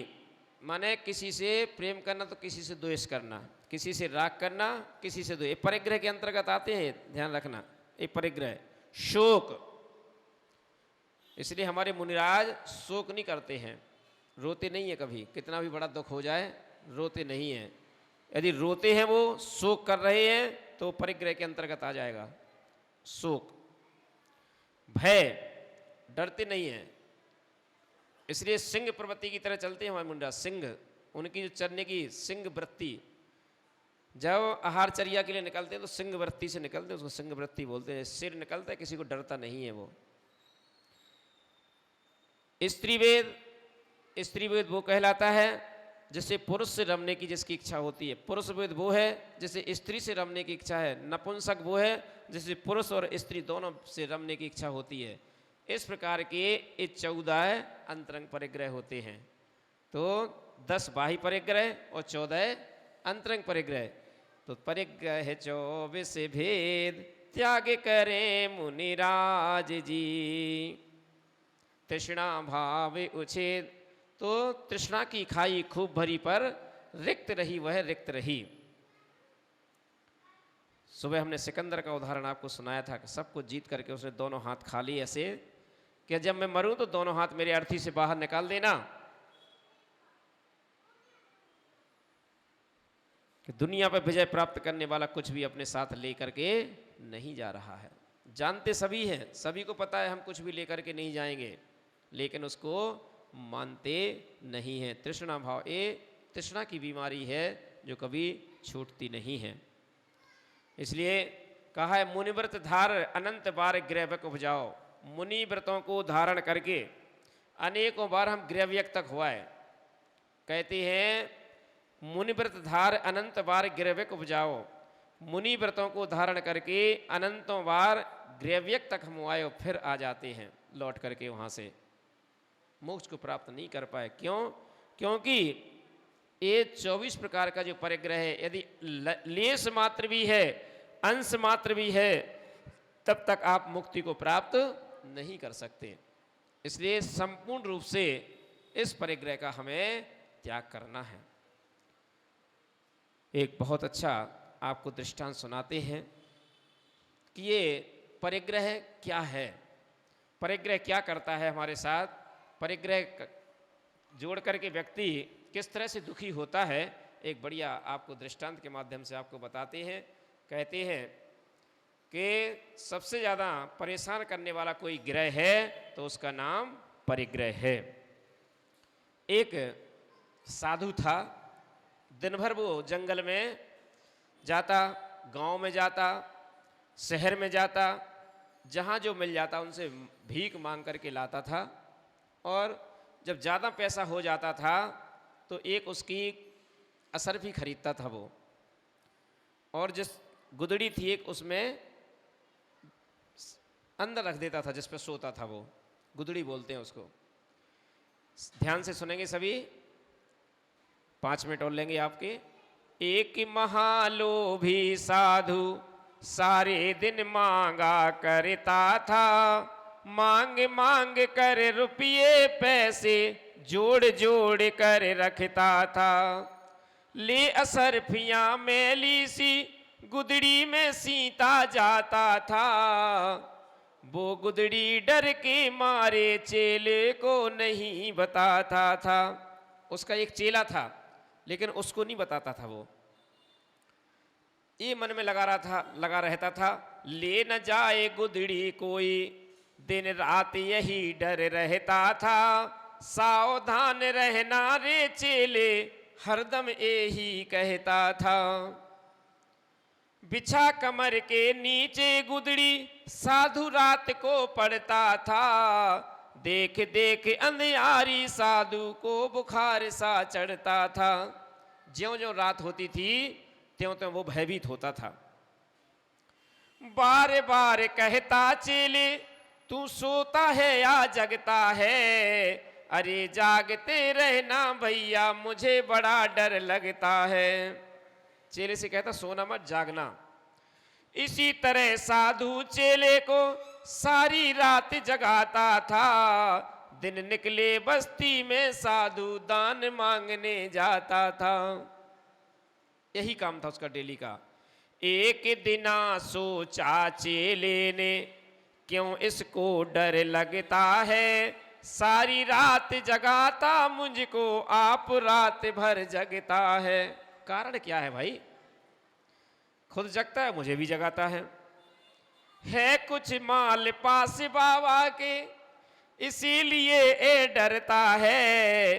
माने किसी से प्रेम करना तो किसी से द्वेष करना, किसी से राग करना, किसी से द्वेष। ये परिग्रह के अंतर्गत आते हैं, ध्यान रखना। ये परिग्रह। शोक, इसलिए हमारे मुनिराज शोक नहीं करते हैं, रोते नहीं है कभी, कितना भी बड़ा दुख हो जाए रोते नहीं हैं। यदि रोते हैं वो, शोक कर रहे हैं, तो परिग्रह के अंतर्गत आ जाएगा शोक। भय, डरते नहीं हैं, इसलिए सिंह प्रवृत्ति की तरह चलते हैं हमारे मुनिराज। सिंह, उनकी जो चलने की सिंह वृत्ति, जब आहार चर्या के लिए निकलते हैं तो सिंह वृत्ति से निकलते हैं, उसको सिंह वृत्ति बोलते हैं। सिर निकलता है, किसी को डरता नहीं है वो। स्त्रीवेद, स्त्रीवेद वो कहलाता है जिससे पुरुष से रमने की जिसकी इच्छा होती है। पुरुष वेद वो है जिससे स्त्री से रमने की इच्छा है। नपुंसक वो है जिससे पुरुष और स्त्री दोनों से रमने की इच्छा होती है। इस प्रकार के ये 14 अंतरंग परिग्रह होते हैं। तो 10 बाह्य परिग्रह और 14 अंतरंग परिग्रह। तो परिग्रह 24 भेद त्याग करें मुनिराज जी, तृष्णा भाव उछेद। तो तृष्णा की खाई खूब भरी पर रिक्त रही वह रिक्त रही। सुबह हमने सिकंदर का उदाहरण आपको सुनाया था कि सब कुछ जीत करके उसने दोनों हाथ खा लिए ऐसे कि जब मैं मरूं तो दोनों हाथ मेरे अर्थी से बाहर निकाल देना। कि दुनिया पर विजय प्राप्त करने वाला कुछ भी अपने साथ लेकर के नहीं जा रहा है। जानते सभी हैं, सभी को पता है हम कुछ भी लेकर के नहीं जाएंगे, लेकिन उसको मानते नहीं हैं। तृष्णा भाव, ये तृष्णा की बीमारी है जो कभी छूटती नहीं है। इसलिए कहा है मुनिव्रत धार अनंत बार ग्रहवक उपजाओ। मुनि व्रतों को धारण करके अनेकों बार हम ग्रहव्यक तक हुआए। कहते हैं मुनिव्रत धार अनंत बार ग्रहव्यक उपजाओ। मुनि व्रतों को धारण करके अनंतों बार ग्रहव्यक तक हम आए और फिर आ जाते हैं लौट करके वहाँ से। मोक्ष को प्राप्त नहीं कर पाए। क्यों? क्योंकि ये 24 प्रकार का जो परिग्रह है, यदि लेस मात्र भी है, अंश मात्र भी है, तब तक आप मुक्ति को प्राप्त नहीं कर सकते। इसलिए संपूर्ण रूप से इस परिग्रह का हमें त्याग करना है। एक बहुत अच्छा आपको दृष्टांत सुनाते हैं कि ये परिग्रह क्या है, परिग्रह क्या करता है हमारे साथ। परिग्रह जोड़ करके व्यक्ति किस तरह से दुखी होता है, एक बढ़िया आपको दृष्टांत के माध्यम से आपको बताते हैं। कहते हैं कि सबसे ज़्यादा परेशान करने वाला कोई ग्रह है तो उसका नाम परिग्रह है। एक साधु था, दिन भर वो जंगल में जाता, गांव में जाता, शहर में जाता, जहाँ जो मिल जाता उनसे भीख मांग करके लाता था। और जब ज़्यादा पैसा हो जाता था तो एक उसकी असरफी खरीदता था वो, और जिस गुदड़ी थी एक उसमें अंदर रख देता था जिस पर सोता था वो, गुदड़ी बोलते हैं उसको। ध्यान से सुनेंगे सभी, 5 मिनट और लेंगे आपके। एक महालोभी साधु सारे दिन मांगा करता था, मांग मांग कर रुपये पैसे जोड़ जोड़ कर रखता था। ले असरफियाँ मैली सी गुदड़ी में सीता जाता था, वो गुदड़ी डर के मारे चेले को नहीं बताता था। उसका एक चेला था लेकिन उसको नहीं बताता था। वो ये मन में लगा रहता था, ले न जाए गुदड़ी कोई, दिन रात यही डर रहता था। सावधान रहना रे चेले, हरदम यही कहता था। बिछा कमर के नीचे गुदड़ी साधु रात को पड़ता था, देख देख अंधियारी साधु को बुखार सा चढ़ता था। ज्यों ज्यों रात होती थी त्यों त्यों वो भयभीत होता था। बार बार कहता चेले, तू सोता है या जगता है, अरे जागते रहना भैया मुझे बड़ा डर लगता है। चेले से कहता सोना मत, जागना। इसी तरह साधु चेले को सारी रात जगाता था। दिन निकले बस्ती में साधु दान मांगने जाता था। यही काम था उसका डेली का। एक दिना सोचा चेले ने, क्यों इसको डर लगता है, सारी रात जगाता मुझको आप रात भर जगता है। कारण क्या है भाई? खुद जगता है मुझे भी जगाता है कुछ माल पास बाबा के इसीलिए ए डरता है,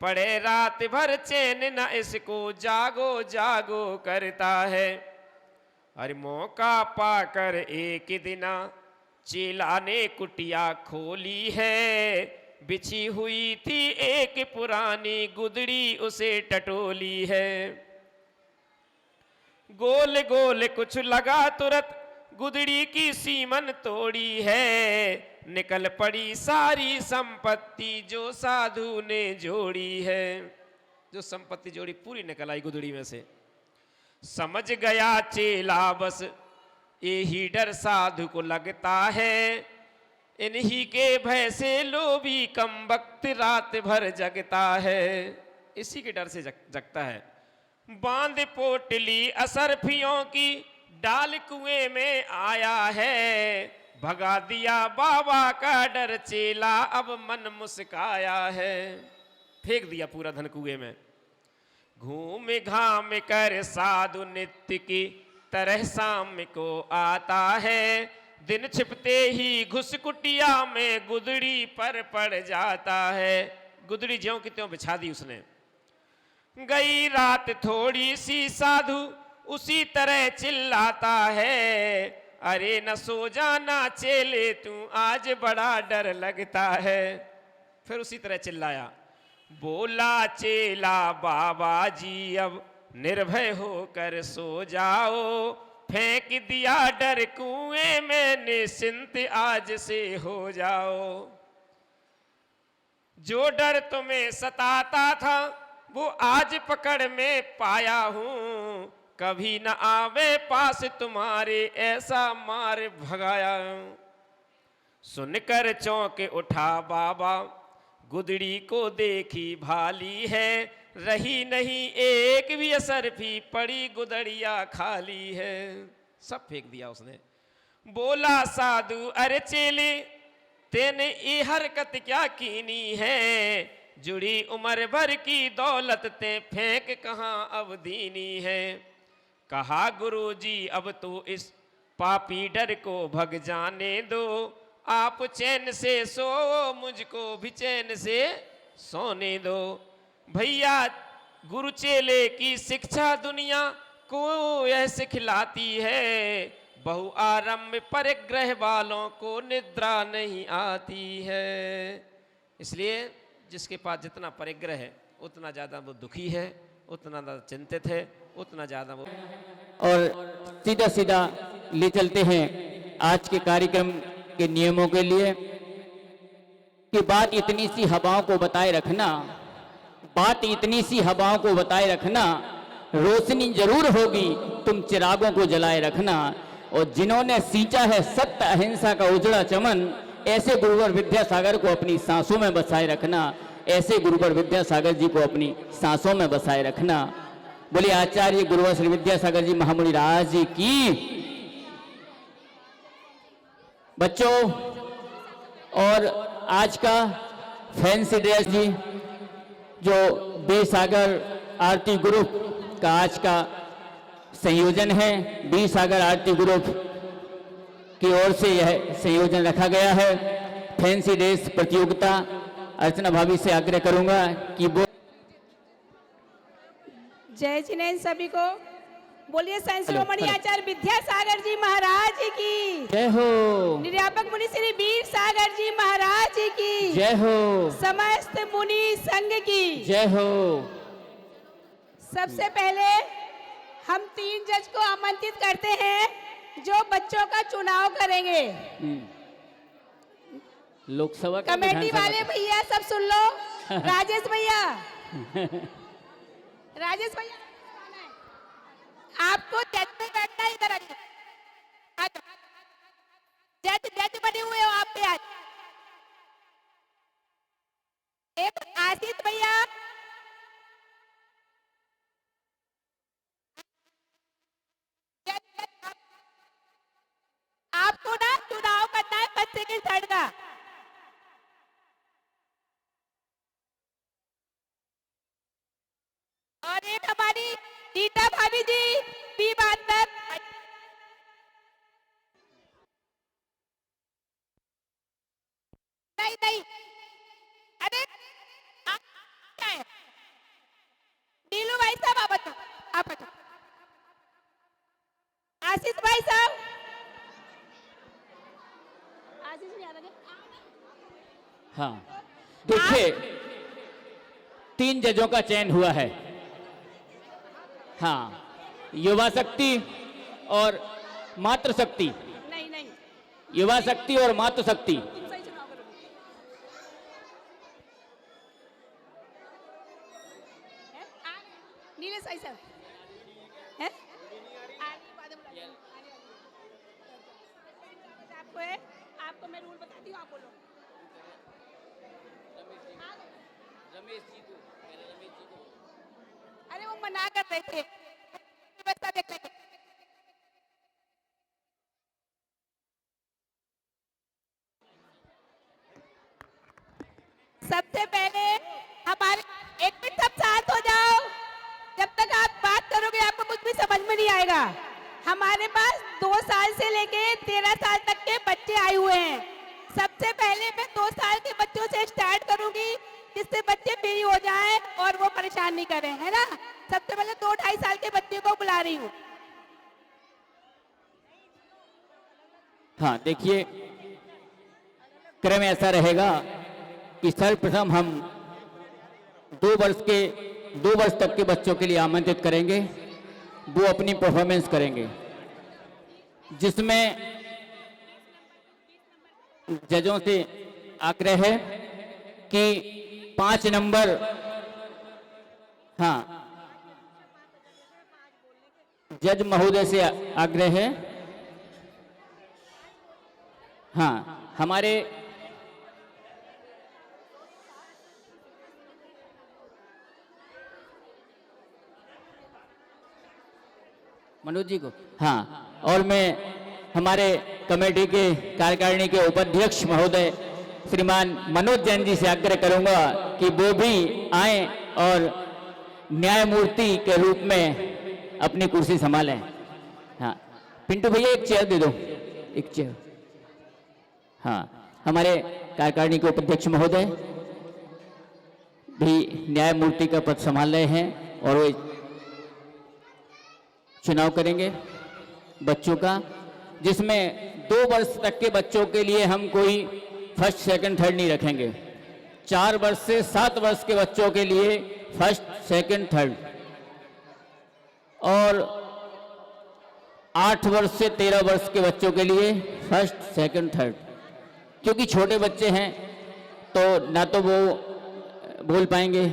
पड़े रात भर चैन न इसको जागो जागो करता है। अरे मौका पाकर एक दिना चेला ने कुटिया खोली है, बिछी हुई थी एक पुरानी गुदड़ी उसे टटोली है। गोल गोल कुछ लगा तुरंत गुदड़ी की सीमन तोड़ी है, निकल पड़ी सारी संपत्ति जो साधु ने जोड़ी है। जो संपत्ति जोड़ी पूरी निकल आई गुदड़ी में से। समझ गया चेला बस यही डर साधु को लगता है, इन्हीं के भय से लोभी कम वक्त रात भर जगता है। इसी के डर से जगता है। बांध पोटली असरफियों की डाल कुएं में आया है, भगा दिया बाबा का डर चेला अब मन मुस्काया है। फेंक दिया पूरा धन कुएं में। घूम घाम कर साधु नित्य की तरह शाम को आता है, दिन छिपते ही घुस कुटिया में गुदड़ी पर पड़ जाता है। गुदड़ी ज्यों की त्यों बिछा दी उसने। गई रात थोड़ी सी साधु उसी तरह चिल्लाता है, अरे न सो जाना चेले तू आज बड़ा डर लगता है। फिर उसी तरह चिल्लाया। बोला चेला बाबा जी अब निर्भय होकर सो जाओ, फेंक दिया डर कुएं में निश्चिंत आज से हो जाओ। जो डर तुम्हें सताता था वो आज पकड़ में पाया हूं, कभी न आवे पास तुम्हारे ऐसा मार भगाया। सुनकर चौंक उठा बाबा गुदड़ी को देखी भाली है, रही नहीं एक भी असर भी पड़ी गुदड़िया खाली है। सब फेंक दिया उसने। बोला साधु अरे चेले तेने ये हरकत क्या कीनी है, जुड़ी उम्र भर की दौलत ते फेंक कहाँ अब दीनी है। कहा गुरुजी अब तो इस पापी डर को भग जाने दो, आप चैन से सो मुझको भी चैन से सोने दो। भैया गुरु चेले की शिक्षा दुनिया को यह सिखलाती है, बहु आरंभ परिग्रह वालों को निद्रा नहीं आती है। इसलिए जिसके पास जितना परिग्रह है उतना ज़्यादा वो दुखी है, उतना ज़्यादा चिंतित है, उतना ज़्यादा वो। और सीधा सीधा ले चलते हैं आज के कार्यक्रम के नियमों के लिए कि बात इतनी सी हवाओं को बताए रखना, बात इतनी सी हवाओं को बताए रखना, रोशनी जरूर होगी तुम चिरागों को जलाए रखना। और जिन्होंने सींचा है सत्य अहिंसा का उजड़ा चमन, ऐसे गुरुवर विद्यासागर को अपनी सांसों में बसाए रखना, ऐसे गुरुवर विद्यासागर जी को अपनी सांसों में बसाए रखना। बोलिए आचार्य गुरुवर श्री विद्यासागर जी महामुनि राज जी की। बच्चों, और आज का फैंसी ड्रेस जी जो बी सागर आरती ग्रुप का आज का संयोजन है, बी सागर आरती ग्रुप की ओर से यह संयोजन रखा गया है। फैंसी ड्रेस प्रतियोगिता। अर्चना भाभी से आग्रह करूंगा कि वो जय जिनेन्द्र सभी को। बोलिए संत शिरोमणि आचार्य विद्यासागर जी महाराज की जय हो, निर्यापक मुनि श्री वीर सागर जी महाराज की जय हो, समस्त मुनि संघ की जय हो। सबसे पहले हम 3 जज को आमंत्रित करते हैं जो बच्चों का चुनाव करेंगे। लोकसभा का कमेटी विधानसभा वाले का। भैया सब सुन लो। राजेश भैया, राजेश भैया आपको जज में बैठना है, इधर आ जाओ। जज बने हुए हो आप पे आज। एक आशीष भैया, आपको ना चुनाव करना है 5 सेकंड थर्ड का। और एक हमारी रीता भाभी जी भी बात कर। नहीं, अरे आप क्या है? नीलू भाई साहब आप बताओ। आशीष भाई साहब, आशीष भी आ रहे हैं। हाँ, देखिए 3 जजों का चयन हुआ है। हाँ, युवा शक्ति और मातृ शक्ति। नहीं, युवा शक्ति और मातृ शक्ति। तुम सही चुनाव करोगे। नीले सही साहब है? आपको है, आपको मैं रूल बताती हूँ, आप बोलो। अरे वो मना कर रहे थे, व्यवस्था देख लेंगे। सबसे पहले हमारे, एक मिनट सब शांत हो जाओ। जब तक आप बात करोगे आपको कुछ भी समझ में नहीं आएगा। हमारे पास 2 साल से लेके 13 साल तक के बच्चे आए हुए हैं। सबसे पहले मैं 2 साल के बच्चों से स्टार्ट करूंगी, जिससे बच्चे फ्री हो जाएं और वो परेशान नहीं करें, है ना। सबसे पहले 2-2.5 साल के बच्चे को बुला रही हूँ। हाँ, देखिए क्रम ऐसा रहेगा कि सर्वप्रथम हम 2 वर्ष तक के बच्चों के लिए आमंत्रित करेंगे। वो अपनी परफॉर्मेंस करेंगे, जिसमें जजों से आग्रह है कि 5 नंबर, हाँ, जज महोदय से आग्रह है। हाँ, हमारे मनोज जी को, हाँ, और मैं हमारे कमेटी के कार्यकारिणी के उपाध्यक्ष महोदय श्रीमान मनोज जैन जी से आग्रह करूंगा कि वो भी आए और न्यायमूर्ति के रूप में अपनी कुर्सी संभालें। हाँ, पिंटू भैया एक चेयर दे दो, एक चेयर। हाँ, हमारे कार्यकारिणी के उपाध्यक्ष महोदय भी न्यायमूर्ति का पद संभाल रहे हैं और वो चुनाव करेंगे बच्चों का, जिसमें 2 वर्ष तक के बच्चों के लिए हम कोई फर्स्ट सेकंड थर्ड नहीं रखेंगे। 4 वर्ष से 7 वर्ष के बच्चों के लिए फर्स्ट सेकंड थर्ड, और 8 वर्ष से 13 वर्ष के बच्चों के लिए फर्स्ट सेकंड थर्ड। क्योंकि छोटे बच्चे हैं तो ना तो वो बोल पाएंगे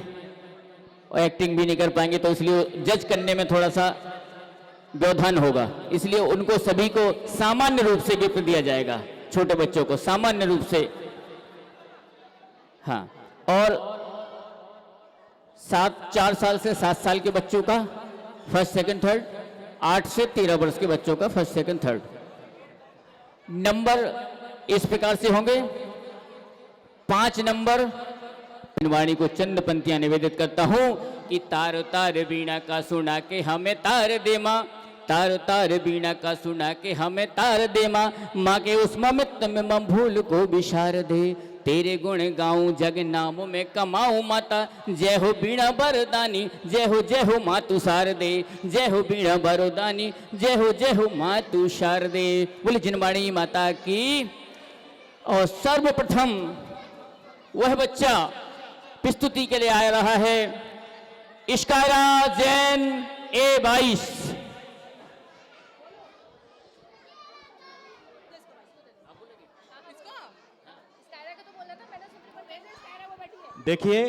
और एक्टिंग भी नहीं कर पाएंगे, तो इसलिए जज करने में थोड़ा सा व्यवधान होगा, इसलिए उनको सभी को सामान्य रूप से गिफ्ट दिया जाएगा, छोटे बच्चों को सामान्य रूप से। हाँ, और 4 साल से 7 साल के बच्चों का फर्स्ट सेकंड थर्ड, 8 से 13 वर्ष के बच्चों का फर्स्ट सेकंड थर्ड। नंबर इस प्रकार से होंगे। 5 नंबर वाणी को चंद पंक्तियां निवेदित करता हूं कि तार तार बीणा का सुना के हमें तार दे मां, तार तार बीणा का सुना के हमें तार दे मां, मां के उस ममित में मम भूल को बिशार दे, तेरे गुण गाऊं जग नाम में कमाऊं माता, जय हो बीणा बरदानी, जय हो मां तू शारदे, जय हो बीणा बरदानी, जय हो मां तू शारदे। बोले जिनवाणी माता की। और सर्वप्रथम वह बच्चा प्रस्तुति के लिए आ रहा है, इश्कायरा जैन A22। देखिए,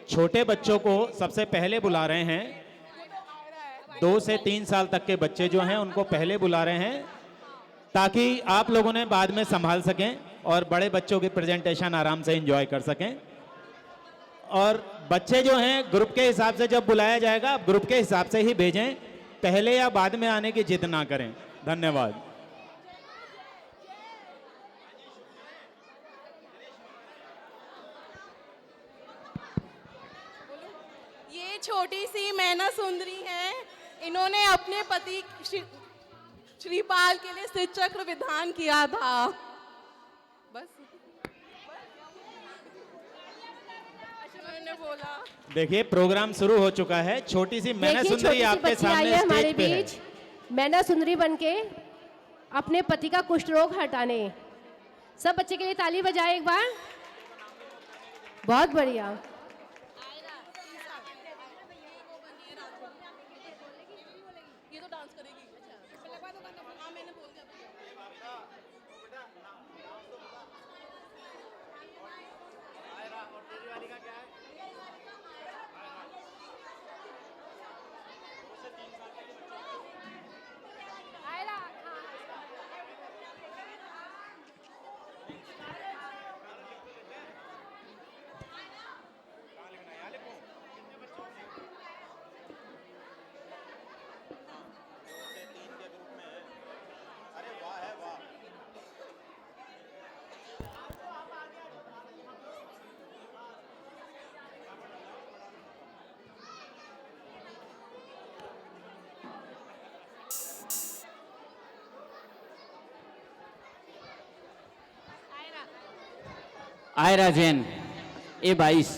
छोटे बच्चों को सबसे पहले बुला रहे हैं। 2 से 3 साल तक के बच्चे जो हैं उनको पहले बुला रहे हैं, ताकि आप लोगों ने बाद में संभाल सकें और बड़े बच्चों की प्रेजेंटेशन आराम से एंजॉय कर सकें। और बच्चे जो हैं ग्रुप के हिसाब से जब बुलाया जाएगा, आप ग्रुप के हिसाब से ही भेजें, पहले या बाद में आने की जिद ना करें। धन्यवाद। ये छोटी सी मैना सुंदरी है, इन्होंने अपने पति श्रीपाल के लिए श्री चक्र विधान किया था। बस मैंने बोला। देखिए, प्रोग्राम शुरू हो चुका है। छोटी सी मैना सुंदरी आपके सामने स्टेज पे है। मैना सुंदरी बनके अपने पति का कुष्ठ रोग हटाने। सब बच्चे के लिए ताली बजाए एक बार। बहुत बढ़िया। ये तो डांस करेगी। हाँ, मैंने बोल दिया। आयरा जैन A22।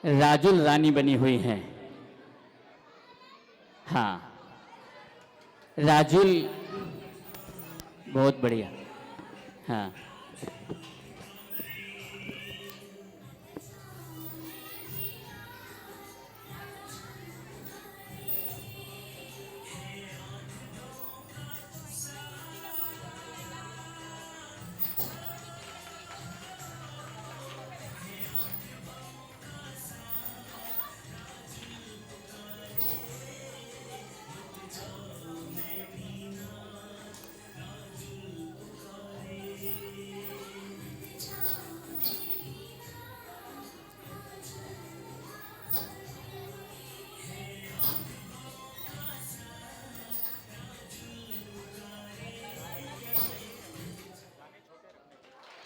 राजुल रानी बनी हुई हैं। हाँ, राजुल बहुत बढ़िया। हाँ,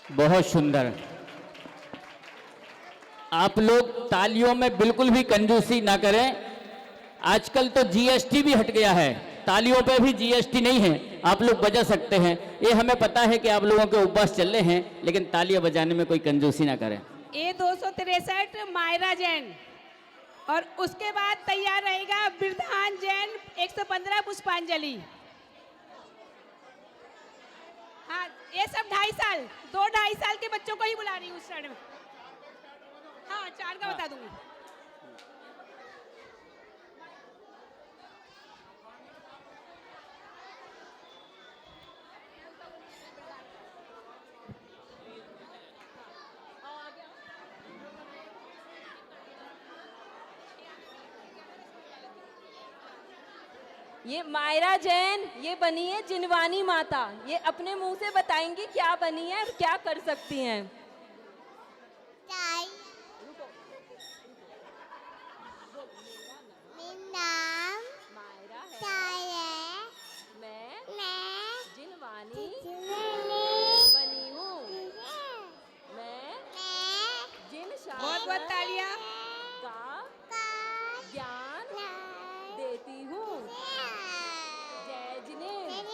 बहुत सुंदर। आप लोग तालियों में बिल्कुल भी कंजूसी ना करें। आजकल तो जीएसटी भी हट गया है, तालियों पे भी जीएसटी नहीं है, आप लोग बजा सकते हैं। ये हमें पता है कि आप लोगों के उपवास चल रहे हैं, लेकिन तालियां बजाने में कोई कंजूसी ना करें। A263 मायरा जैन, और उसके बाद तैयार रहेगा बिरधान जैन 115 पुष्पांजलि। हाँ, ये सब 2-2.5 साल के बच्चों को ही बुला रही हूँ उस क्षण में। हाँ, 4 का बता दूंगी। ये मायरा जैन, ये बनी है जिनवानी माता। ये अपने मुंह से बताएंगी क्या बनी है और क्या कर सकती हैं। नाम मायरा है, सारे मैं जिनवानी बनी हूँ। मैं जिन बहुत बहुत तालियां। का ज्ञान देती हूँ। जय जिनेन्द्र।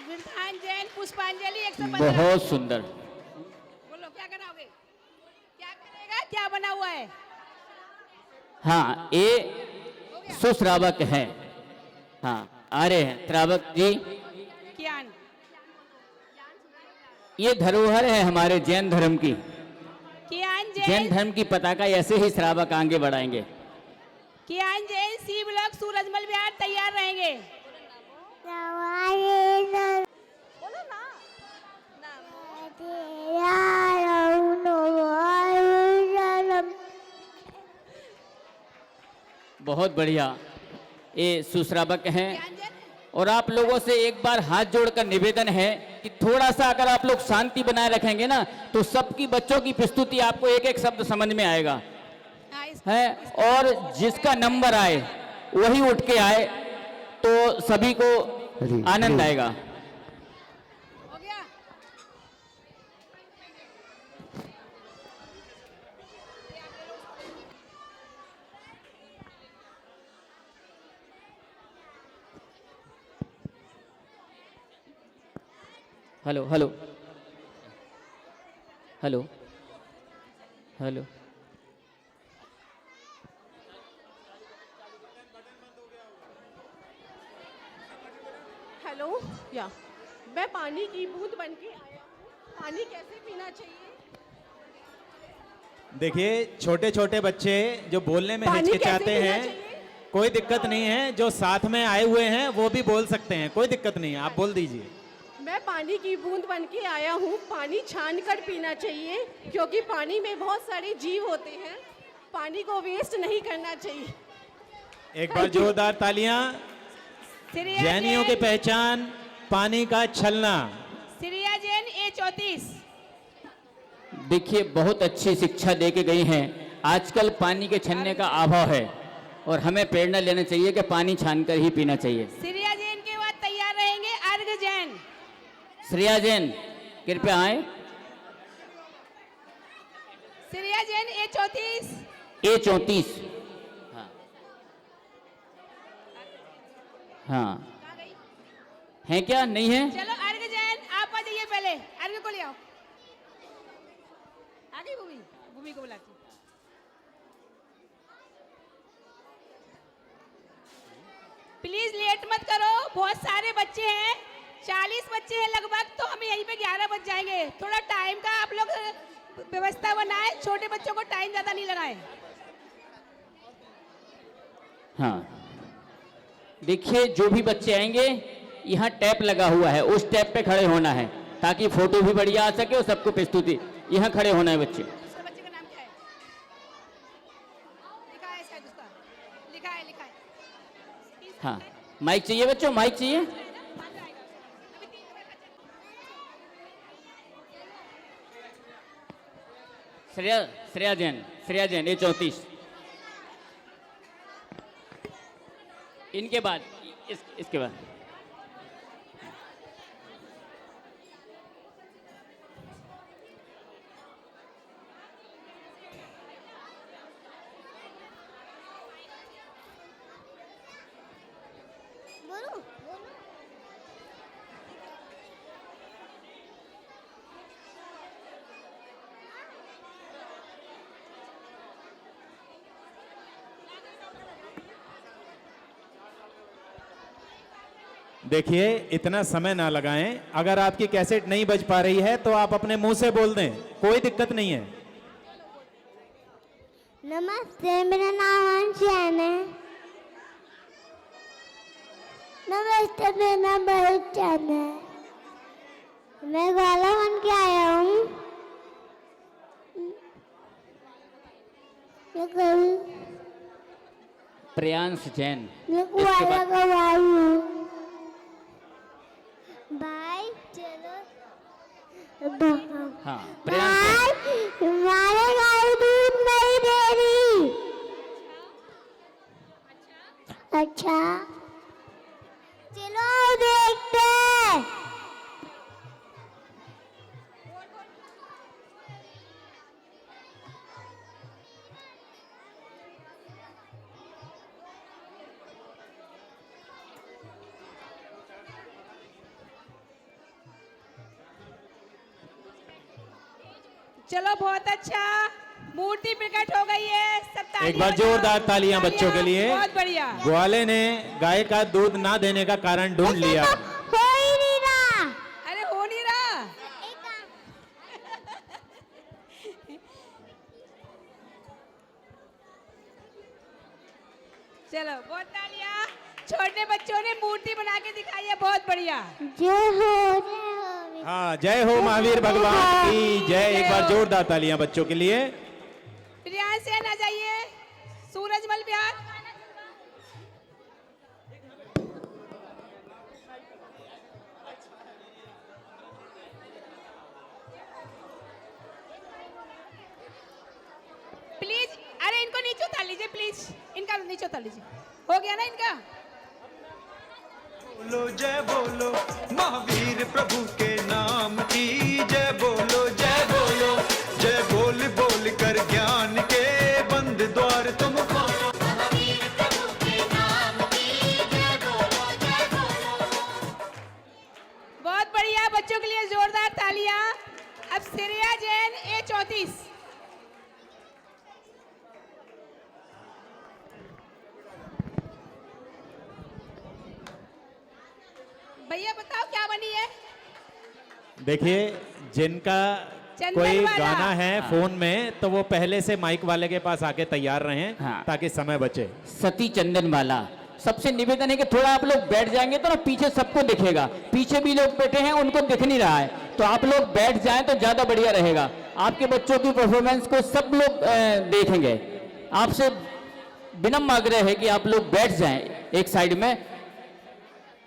विधान जैन पुष्पांजलि 115। बहुत सुंदर। बोलो क्या कराओगे, क्या करेगा, क्या बना हुआ है? हाँ, ये सुश्रावक है। हाँ, आ रहे हैं श्रावक जी। कियान ये धरोहर है हमारे जैन धर्म की। कियान जैन जैन, धर्म की पताका ऐसे ही श्रावक आगे बढ़ाएंगे। कियान जैन सी ब्लॉक सूरजमल बिहार तैयार रहेंगे। बोलो ना। बहुत बढ़िया, ये सुश्रावक हैं। कियान जैन और आप लोगों से एक बार हाथ जोड़कर निवेदन है कि थोड़ा सा अगर आप लोग शांति बनाए रखेंगे ना, तो सबकी बच्चों की प्रस्तुति आपको एक एक शब्द समझ में आएगा हाँ, इस- है। और जिसका नंबर आए वही उठ के आए, तो सभी को आनंद आएगा। हो गया। Hello hello hello hello. Hello या मैं पानी की बूंद बन के आया हूँ। पानी कैसे पीना चाहिए? देखिए, छोटे छोटे बच्चे जो बोलने में पानी कैसे हिचकिचाते पीना हैं, चाहिए? कोई दिक्कत नहीं है। जो साथ में आए हुए हैं वो भी बोल सकते हैं, कोई दिक्कत नहीं है, आप बोल दीजिए। मैं पानी की बूंद बन के आया हूँ। पानी छान कर पीना चाहिए, क्योंकि पानी में बहुत सारे जीव होते हैं। पानी को वेस्ट नहीं करना चाहिए। एक बार जोरदार तालियां। श्रेया जैनियों की जैन, पहचान पानी का छलना। श्रेया जैन A34। देखिए, बहुत अच्छी शिक्षा दे के गई हैं। आजकल पानी के छनने का अभाव है और हमें प्रेरणा लेना चाहिए कि पानी छानकर ही पीना चाहिए। श्रेया जैन के बाद तैयार रहेंगे अर्घ जैन। श्रेया जैन कृपया आए। श्रेया जैन A34। A34। हाँ हाँ, है क्या, नहीं है? चलो अर्घ जैन आप आ जाइए, पहले अर्घ को ले आओ। आगे भूमि, भूमि को बुलाती। प्लीज लेट मत करो, बहुत सारे बच्चे हैं, 40 बच्चे हैं लगभग, तो हमें यहीं पे 11 बज जाएंगे। थोड़ा टाइम का आप लोग व्यवस्था बनाए, छोटे बच्चों को टाइम ज्यादा नहीं लगाए। हाँ, देखिए, जो भी बच्चे आएंगे यहाँ टैप लगा हुआ है, उस टैप पे खड़े होना है ताकि फोटो भी बढ़िया आ सके और सबको प्रस्तुति। यहाँ खड़े होना है बच्चे। उसका बच्चे का नाम क्या है? लिखा है शायद उसका, लिखा है, लिखा है। हाँ, माइक चाहिए बच्चों, माइक चाहिए। श्रेया जैन A34। इनके बाद इसके बाद बोलो देखिए, इतना समय ना लगाएं। अगर आपकी कैसेट नहीं बज पा रही है तो आप अपने मुंह से बोल दें, कोई दिक्कत नहीं है। नमस्ते, मेरा नाम अंशुल है। नमस्ते, मेरा नाम बहुचन है। मैं ग्वाला बन के आया हूँ। मैं कभी प्रियांश जैन। मेरे को वाला का भाई हूँ। भाई चलो हाँ प्रियांश जैन। हमारे गाय दूध नहीं दे रही। अच्छा चलो देखते हैं। चलो बहुत अच्छा, मूर्ति प्रकट हो गई है। सब तालियां एक बार बजाओ। जोरदार तालियां बच्चों के लिए। बहुत बढ़िया। ग्वाले ने गाय का दूध ना देने का कारण ढूंढ लिया। हो ही नहीं रहा। अरे हो नहीं रहा। चलो बहुत तालियां। छोटे बच्चों ने मूर्ति बना के दिखाई है, बहुत बढ़िया। जय हो जय हो। हाँ जय हो महावीर भगवान की जय। एक बार जोरदार तालियां बच्चों के लिए। प्रियांश सेन आ जाइए। सूरजमल बिहार। प्लीज, अरे इनको नीचे उतार लीजिए प्लीज। इनका नीचे उतार लीजिए। हो गया ना इनका? बोलो जय बोलो महावीर प्रभु के नाम की जय बोलो जय बोलो। जय बोल बोल कर ज्ञान के बंद द्वार तुम खोलो। महावीर प्रभु के नाम की जय बोलो जय बोलो। बहुत बढ़िया, बच्चों के लिए जोरदार तालियां। अब श्रेया जैन A34। भैया बताओ क्या बनी है? देखिए जिनका चंदन कोई वाला। गाना है फोन में तो वो पहले से माइक वाले के पास आके तैयार रहें हाँ। ताकि समय बचे। सती चंदन वाला। सबसे निवेदन है कि थोड़ा आप लोग बैठ जाएंगे तो ना पीछे सबको दिखेगा। पीछे भी लोग बैठे हैं उनको दिख नहीं रहा है, तो आप लोग बैठ जाएं तो ज्यादा बढ़िया रहेगा। आपके बच्चों की परफॉर्मेंस को सब लोग देखेंगे। आपसे विनम्र आग्रह है कि आप लोग बैठ जाएं एक साइड में।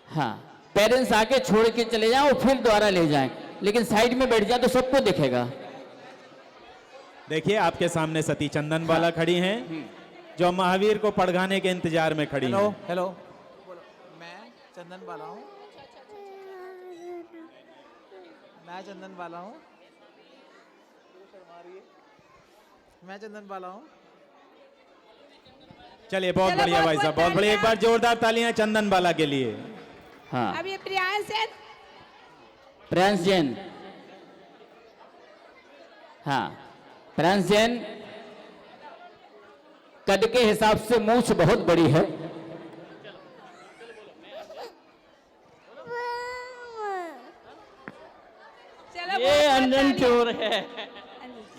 हाँ पेरेंट्स आके छोड़ के चले जाएं और फिर दोबारा ले जाएं, लेकिन साइड में बैठ जाए तो सबको दिखेगा। देखिए आपके सामने सती चंदन वाला खड़ी हैं जो महावीर को पड़घाने के इंतजार में खड़ी हैं। हेलो मैं चंदन वाला हूँ। मैं चंदन वाला हूँ। मैं चंदन वाला हूँ। चलिए बहुत चलो, बढ़िया भाई बहुत साहब, बहुत बढ़िया। एक बार जोरदार तालियां चंदन बाला के लिए। हाँ अब ये प्रियांश सेन। प्रियांश जैन। हाँ प्रियांश जैन कद के हिसाब से मूंछ बहुत बड़ी है। चलो ये बहुत अंजन तालियां। चोर है।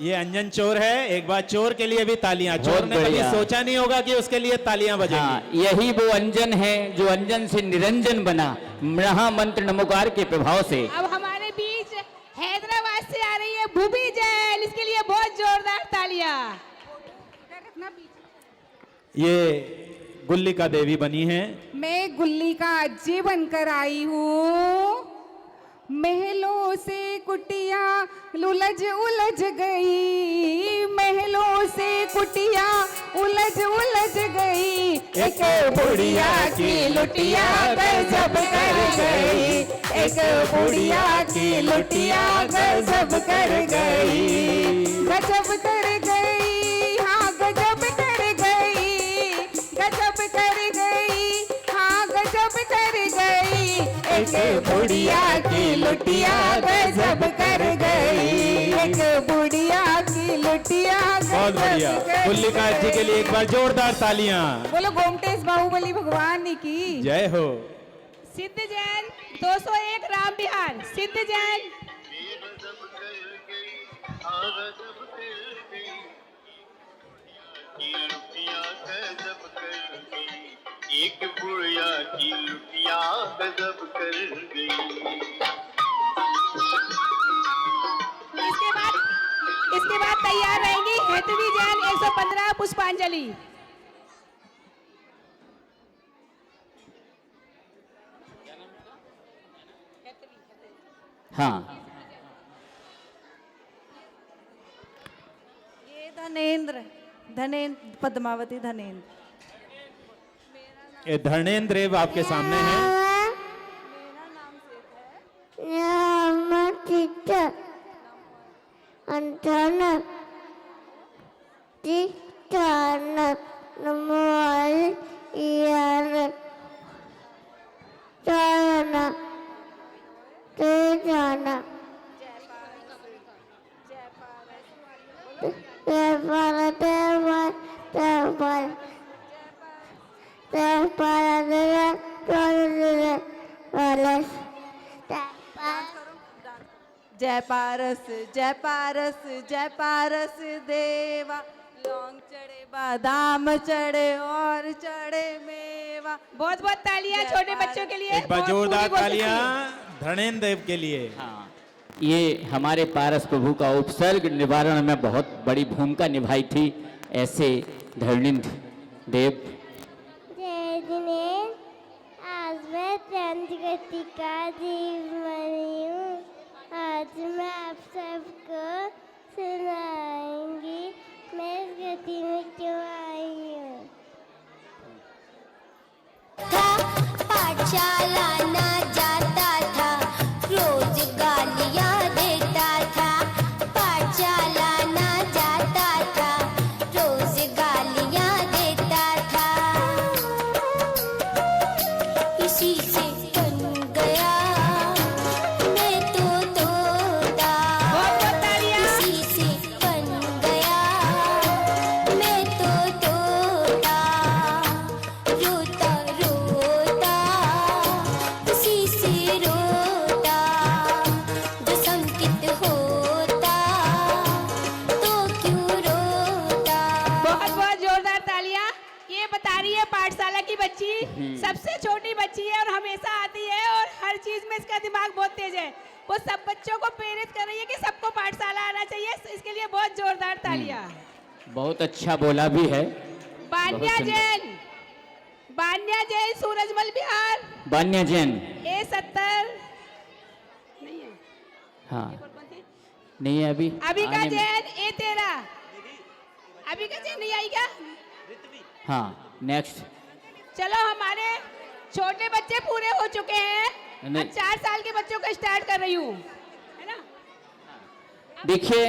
ये अंजन चोर है। एक बार चोर के लिए भी तालियां। बहुत चोर ने कभी बढ़िया। सोचा नहीं होगा कि उसके लिए तालियां बजेंगी। हाँ यही वो अंजन है जो अंजन से निरंजन बना महामंत्र नमोकार के प्रभाव से। अब हमारे बीच हैदराबाद से आ रही है भूपी जैन, इसके लिए बहुत जोरदार तालियां। ये गुल्ली का देवी बनी है। मैं गुल्ली का अज्जी बनकर आई हूँ। महलों से कुटिया उलझ गई। महलों से कुटिया उलझ गई। एक बुढ़िया की लुटिया गजब कर गई। एक बुढ़िया की लुटिया गजब कर गई। गजब कर गई, हाँ गजब कर गई। गजब कर गई, हाँ गजब कर गई। एक बुढ़िया की लुटिया गजब कर गई। एक बुढ़िया की लुटिया बहुत बढ़िया। गुल्ली का जी के लिए एक बार जोरदार तालियां। बोलो गोमटेश बाहुबली भगवान की जय हो। सिद्ध जैन 201 राम विहार। सिद्ध जैन। एक बुढ़िया की लुटिया गजब कर गई। इसके बाद तैयार रहेंगी हेतवी जैन 115 पुष्पांजलि। हाँ, ये धनेन्द्र पद्मावती धनेन्द्र। ये धर्मेंद्र देव आपके सामने हैं। जय पारस जय पारस जय पारस देवा, लौंग चढ़े बादाम चढ़े और चढ़े मेवा। बहुत बहुत तालियां छोटे बच्चों के लिए। एक बार बहुत जोरदार खूबी बोल सकती तालियां हैं। धर्मेंद्र देव के लिए। हाँ, ये हमारे पारस प्रभु का उपसर्ग निवारण में बहुत बड़ी भूमिका निभाई थी। ऐसे धर्मेंद्र देव। जय दिनेश, आज मैं 10th गति का जीव बनी हूँ। आज मैं आप सबको सुनाऊंगी मैं इस गति में क्यों आई हूँ। पाठशाला ना जाता था, रोज गालियाँ देता था। पाठशाला ना जाता था, रोज गालियाँ देता था। इसी से बन गया मैं तो तोता। इसी से बन गया मैं तो तोता। रोता रोता इसी से रोता। जो संकित होता तो क्यों रोता। बहुत बहुत जोरदार तालियां। ये बता रही है पाठशाला की बच्ची, सबसे छोटी बच्ची है और हमेशा आती है और हर चीज में इसका दिमाग बहुत तेज है। वो सब बच्चों को प्रेरित कर रही है कि सबको पाठशाला आना चाहिए। इसके लिए बहुत जोरदार तालियां। बहुत अच्छा बोला भी है। बान्या जैन, बान्या जैन सूरजमल बिहार। बान्या जैन। A70 नहीं है। हाँ, नहीं है अभी। अबिका आने में- जैन A13। अबिका जैन नहीं आई क्या? हाँ, नेक्स्ट। चलो हमारे छोटे बच्चे पूरे हो चुके हैं। नहीं। अब 4 साल के बच्चों को स्टार्ट कर रही हूँ, है ना? देखिए,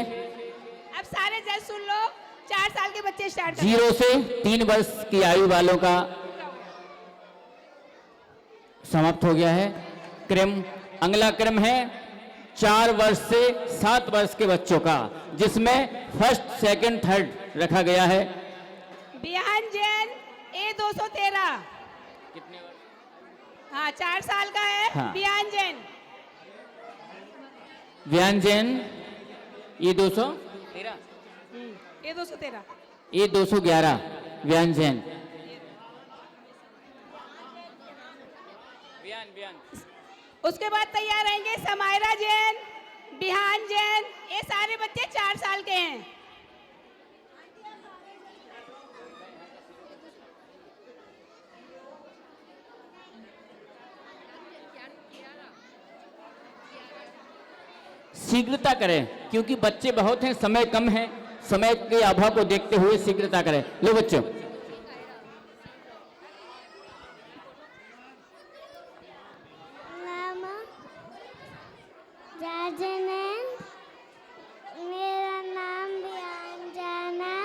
अब सारे जज सुन लो। 4 साल के बच्चे स्टार्ट कर। 0 से 3 वर्ष की आयु वालों का समाप्त हो गया है क्रम। अगला क्रम है 4 वर्ष से 7 वर्ष के बच्चों का, जिसमें फर्स्ट, सेकंड, थर्ड रखा गया है। बिहान जैन A213। कितने वर्ष? हाँ, 4 साल का है। हाँ। बिहान जैन। व्यान जैन ये 213, A213। ये 211 व्यान जैन। उसके बाद तैयार रहेंगे समायरा जैन, बिहान जैन। ये सारे बच्चे 4 साल के हैं। शीघ्रता करें क्योंकि बच्चे बहुत हैं, समय कम है। समय के अभाव को देखते हुए शीघ्रता करें। लो बच्चों, मेरा नाम बिहान है।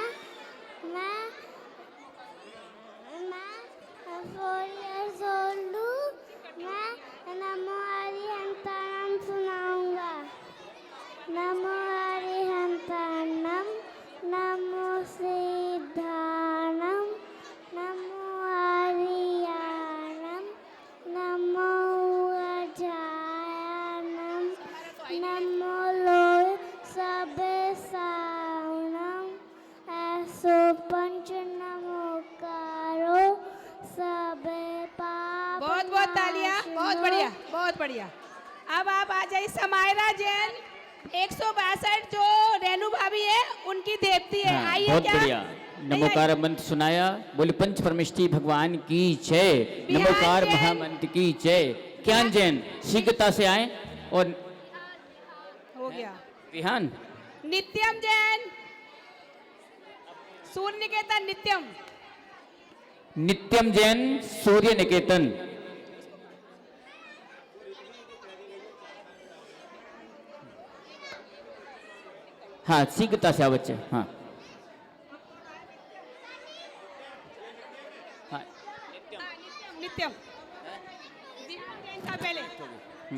मैं 4 years old हूँ। मैं नमो हरिहंतानम सुनाऊंगा। नमो हरिहंतानम, नमो सिद्धानम, नमो हरियानम, नमो अजायनम, नमो लोय सबे सावनम, ऐसो पंच नमोकारो सबे पाप। बहुत बहुत तालियां। बहुत बढ़िया, बहुत बढ़िया। अब आप आ जाइए समायरा जैन 162, जो रेणु भाभी है उनकी देवती है। हाँ, आइए। बहुत क्या बढ़िया। नमोकार मंत्र सुनाया। बोले पंच परमेष्टि भगवान की जय। नमोकार जैन। महामंत्र की जय। ज्ञान जैन शीघ्रता से आए और हो गया। विहान नित्यम जैन, सूर्य निकेतन नित्यम। नित्यम जैन सूर्य निकेतन। हाँ शीघ्रता से आओ बच्चे। हाँ नित्यम दीपक जैन था पहले।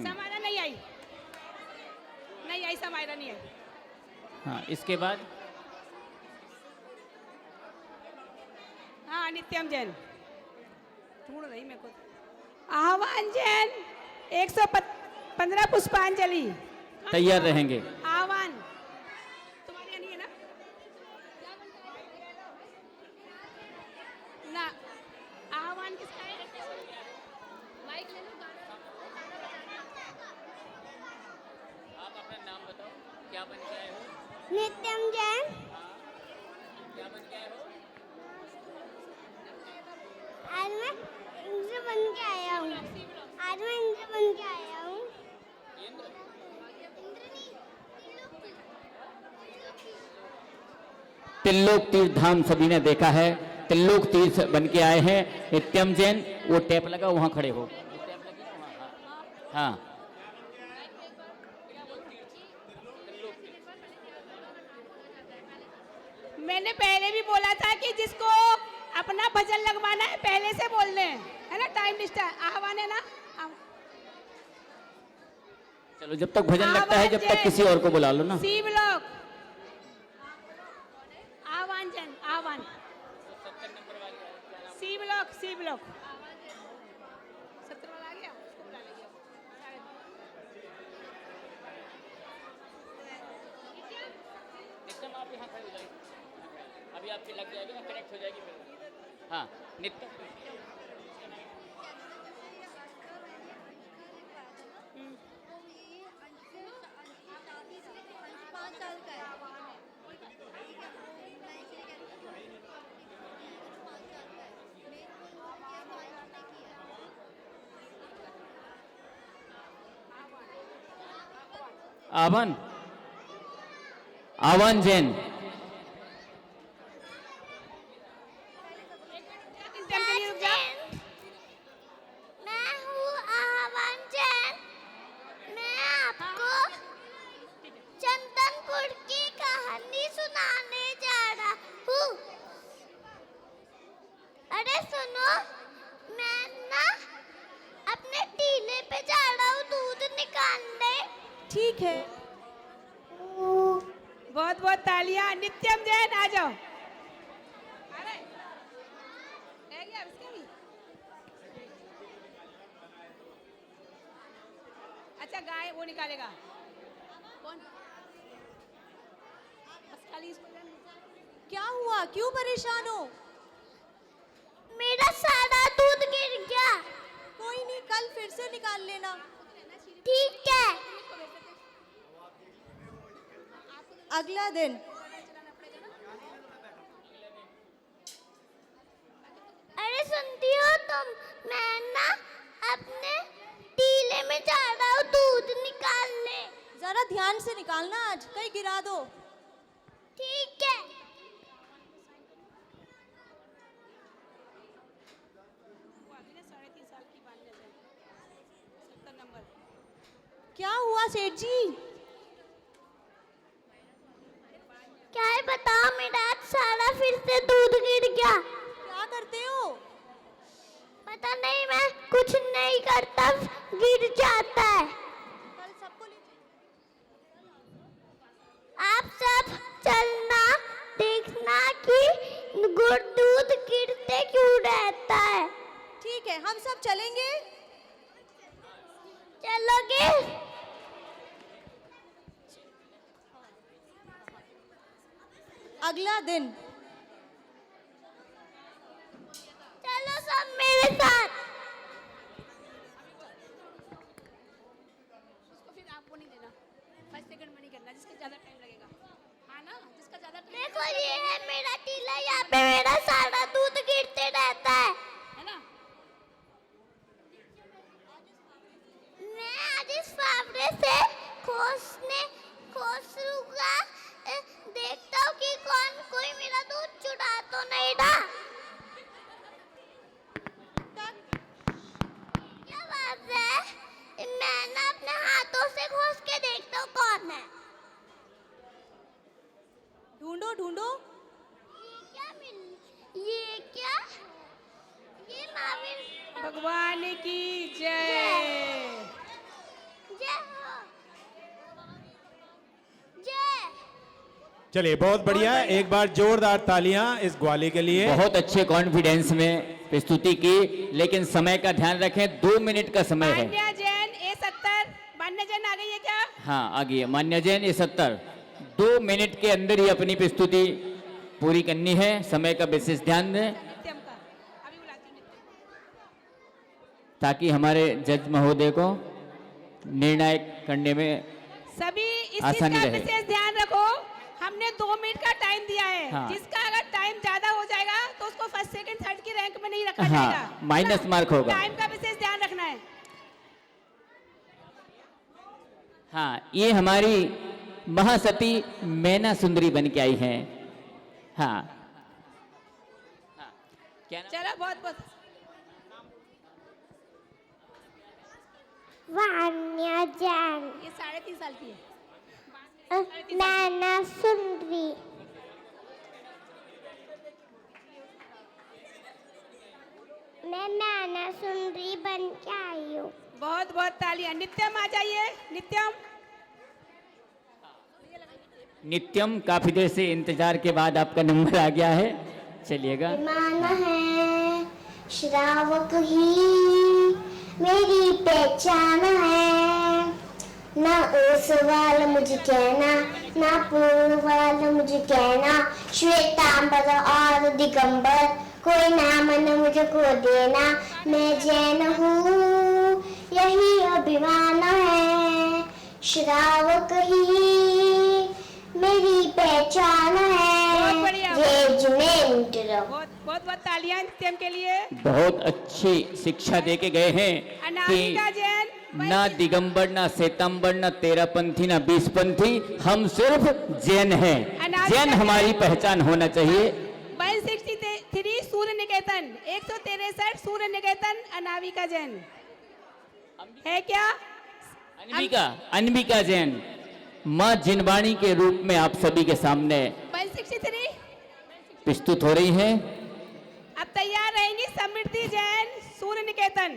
समायरा नहीं आई, नहीं आई, समायरा नहीं आई। हाँ इसके बाद हाँ नित्यम जैन ढूंढ रही मेरे को। आह्वान जैन 115 पुष्पांजलि। तैयार रहेंगे। आह्वान तुम्हारे यहाँ नहीं है ना? ना आह्वान किसका है? माइक ले लो। आप अपना नाम बताओ, क्या बन के आए हो? नित्यम जैन। क्या बन के आए हो? आज मैं इंद्र बन के आया हूँ। आज मैं इंद्र बन के आया हूँ। त्रिलोक तीर्थ धाम सभी ने देखा है, त्रिलोक तीर्थ बन के आए हैं। नित्यम जैन वो टैप लगा वहां खड़े हो। हाँ मैंने पहले भी बोला था कि जिसको अपना भजन लगवाना है पहले से बोल दें, है ना? टाइम निष्ठा आह्वान है ना? चलो जब तक भजन लगता है जब तक किसी और को बुला लो ना। शिव लोग आह्वान जन आह्वान शिव लोग 70 वाला आ गया, उसको बुला लेंगे। नित्यम आप यहाँ खड़े हो जाइए, अभी आपकी लग जाएगी ना, कनेक्ट हो जाएगी फिर। हाँ नित्यम आह्वान आह्वान जैन मैं हूँ आह्वान जैन। मैं आपको चंदनपुर की कहानी सुनाने जा रहा हूँ। अरे सुनो, मैं ना अपने टीले पे जा रहा हूँ दूध निकालने। ठीक है, बहुत बहुत तालियां। नित्यम जैन आ जाओ। अरे है क्या इसके भी? अच्छा गाय वो निकालेगा कौन? बस खाली इसको क्या हुआ, क्यों परेशान हो? मेरा सारा दूध गिर गया। कोई नहीं, कल फिर से निकाल लेना। ठीक है। अगला दिन अरे सुनती हो तुम, मैं ना अपने टीले में जा रहा हूँ दूध निकालने। जरा ध्यान से निकालना, आज कहीं गिरा दो। ठीक है। क्या हुआ सेठ जी? क्या है बताओ, मेरा आज सारा फिर से दूध गिर गया। क्या करते हो? पता नहीं, मैं कुछ नहीं करता, गिर जाता है। कल सबको आप सब चलना, देखना कि गुड़ दूध गिरते क्यों रहता है। ठीक है, हम सब चलेंगे। चलोगे? अगला दिन चलो सब मेरे साथ। उसको फिर आपको नहीं देना, 5 सेकंड में नहीं करना, जिसका ज्यादा टाइम लगेगा। हाँ ना, जिसका ज्यादा टाइम। देखो ये है मेरा टीला, यहाँ पे मेरा सारा दूध गिरते रहता है ना? मैं आज इस फावड़े से खोसने माई की जय। चलिए बहुत बढ़िया, एक बार जोरदार तालियां इस ग्वाली के लिए। बहुत अच्छे कॉन्फिडेंस में प्रस्तुति की, लेकिन समय का ध्यान रखें, 2 मिनट का समय है। मान्या जैन A70, मान्या जैन आ गई है क्या? हाँ आ गई है मान्या जैन A70। 2 मिनट के अंदर ही अपनी प्रस्तुति पूरी करनी है, समय का विशेष ध्यान दें ताकि हमारे जज महोदय को निर्णय करने में सभी इस आसानी चीज का रहे। विशेष ध्यान रखो, हमने 2 मिनट का टाइम दिया है। हाँ। जिसका अगर टाइम ज्यादा हो जाएगा तो उसको फर्स्ट सेकंड थर्ड की रैंक में नहीं रखा हाँ, जाएगा। माइनस मार्क होगा। टाइम का विशेष ध्यान रखना है। हाँ, ये हमारी महासती मैना सुंदरी बन के आई हैं। हाँ, चलो बहुत बहुत वान्या जैन। ये 3.5 साल की है। मैना सुंदरी। मैं मैना सुंदरी बन के आई हूँ। बहुत बहुत तालियां। नित्यम आ जाइए, नित्यम। नित्यम काफी देर से इंतजार के बाद आपका नंबर आ गया है, चलिएगा। माना है श्रावक ही मेरी पहचान है, ना ओस वाला मुझे कहना, ना पूर्व वाला मुझे कहना, श्वेतांबर और दिगंबर कोई नाम न मुझको देना, मैं जैन हूँ यही अभिमान है, श्रावक ही मेरी पहचान है। जजमेंट। बहुत बहुत तालियां नित्यम के लिए। बहुत अच्छी शिक्षा दे के गए हैं अनामिका कि जैन ना दिगंबर, ना श्वेतांबर, ना 13पंथी, ना 20पंथी, हम सिर्फ जैन हैं। जैन हमारी पहचान होना चाहिए। 163 सूर्य निकेतन, 163 सूर्य निकेतन अनामिका जैन है क्या? अनबिका जैन माँ जिनवाणी के रूप में आप सभी के सामने 163 प्रस्तुत हो रही हैं। अब तैयार रहेंगी समृद्धि जैन सूर्य निकेतन।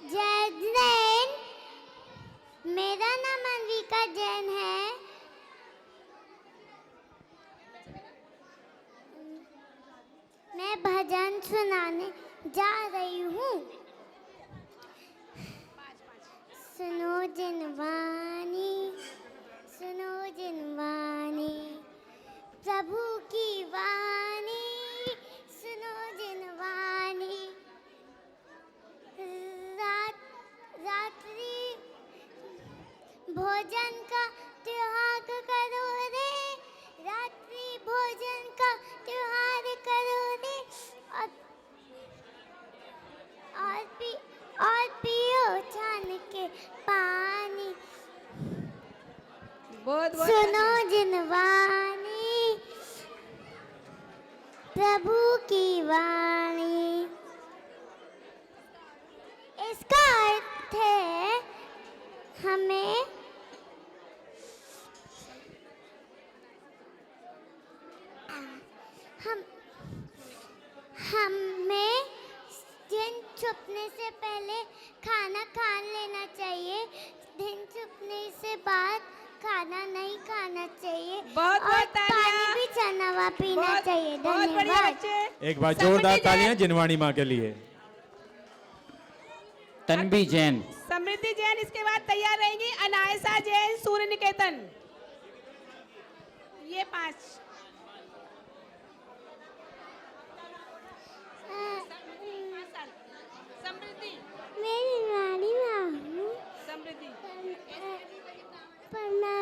जैन, मेरा नाम अनविका जैन है। मैं भजन सुनाने जा रही हूँ। सुनो जिनवानी, सुनो जिनवानी, प्रभु की वाणी, सुनो जिनवानी। रात्रि भोजन का त्योहार करो रे, रात्रि भोजन का त्योहार करो रे, और पियो छान के पानी। बहुत बहुत सुनो जिनवानी, प्रभु की वाणी। इसका अर्थ है हमें हमें दिन छुपने से पहले खाना खा लेना चाहिए, दिन छुपने से बाद खाना नहीं खाना चाहिए, बहुत और पानी भी चनावा पीना चाहिए। धन्यवाद। एक बार जोरदार तालियां जिनवाणी माँ के लिए। तन्वी जैन। समृद्धि जैन इसके बाद तैयार रहेंगी अनायसा जैन सूर्य निकेतन। ये 5 समृद्धि। मेरी रानी माँ समृद्धि पढ़ना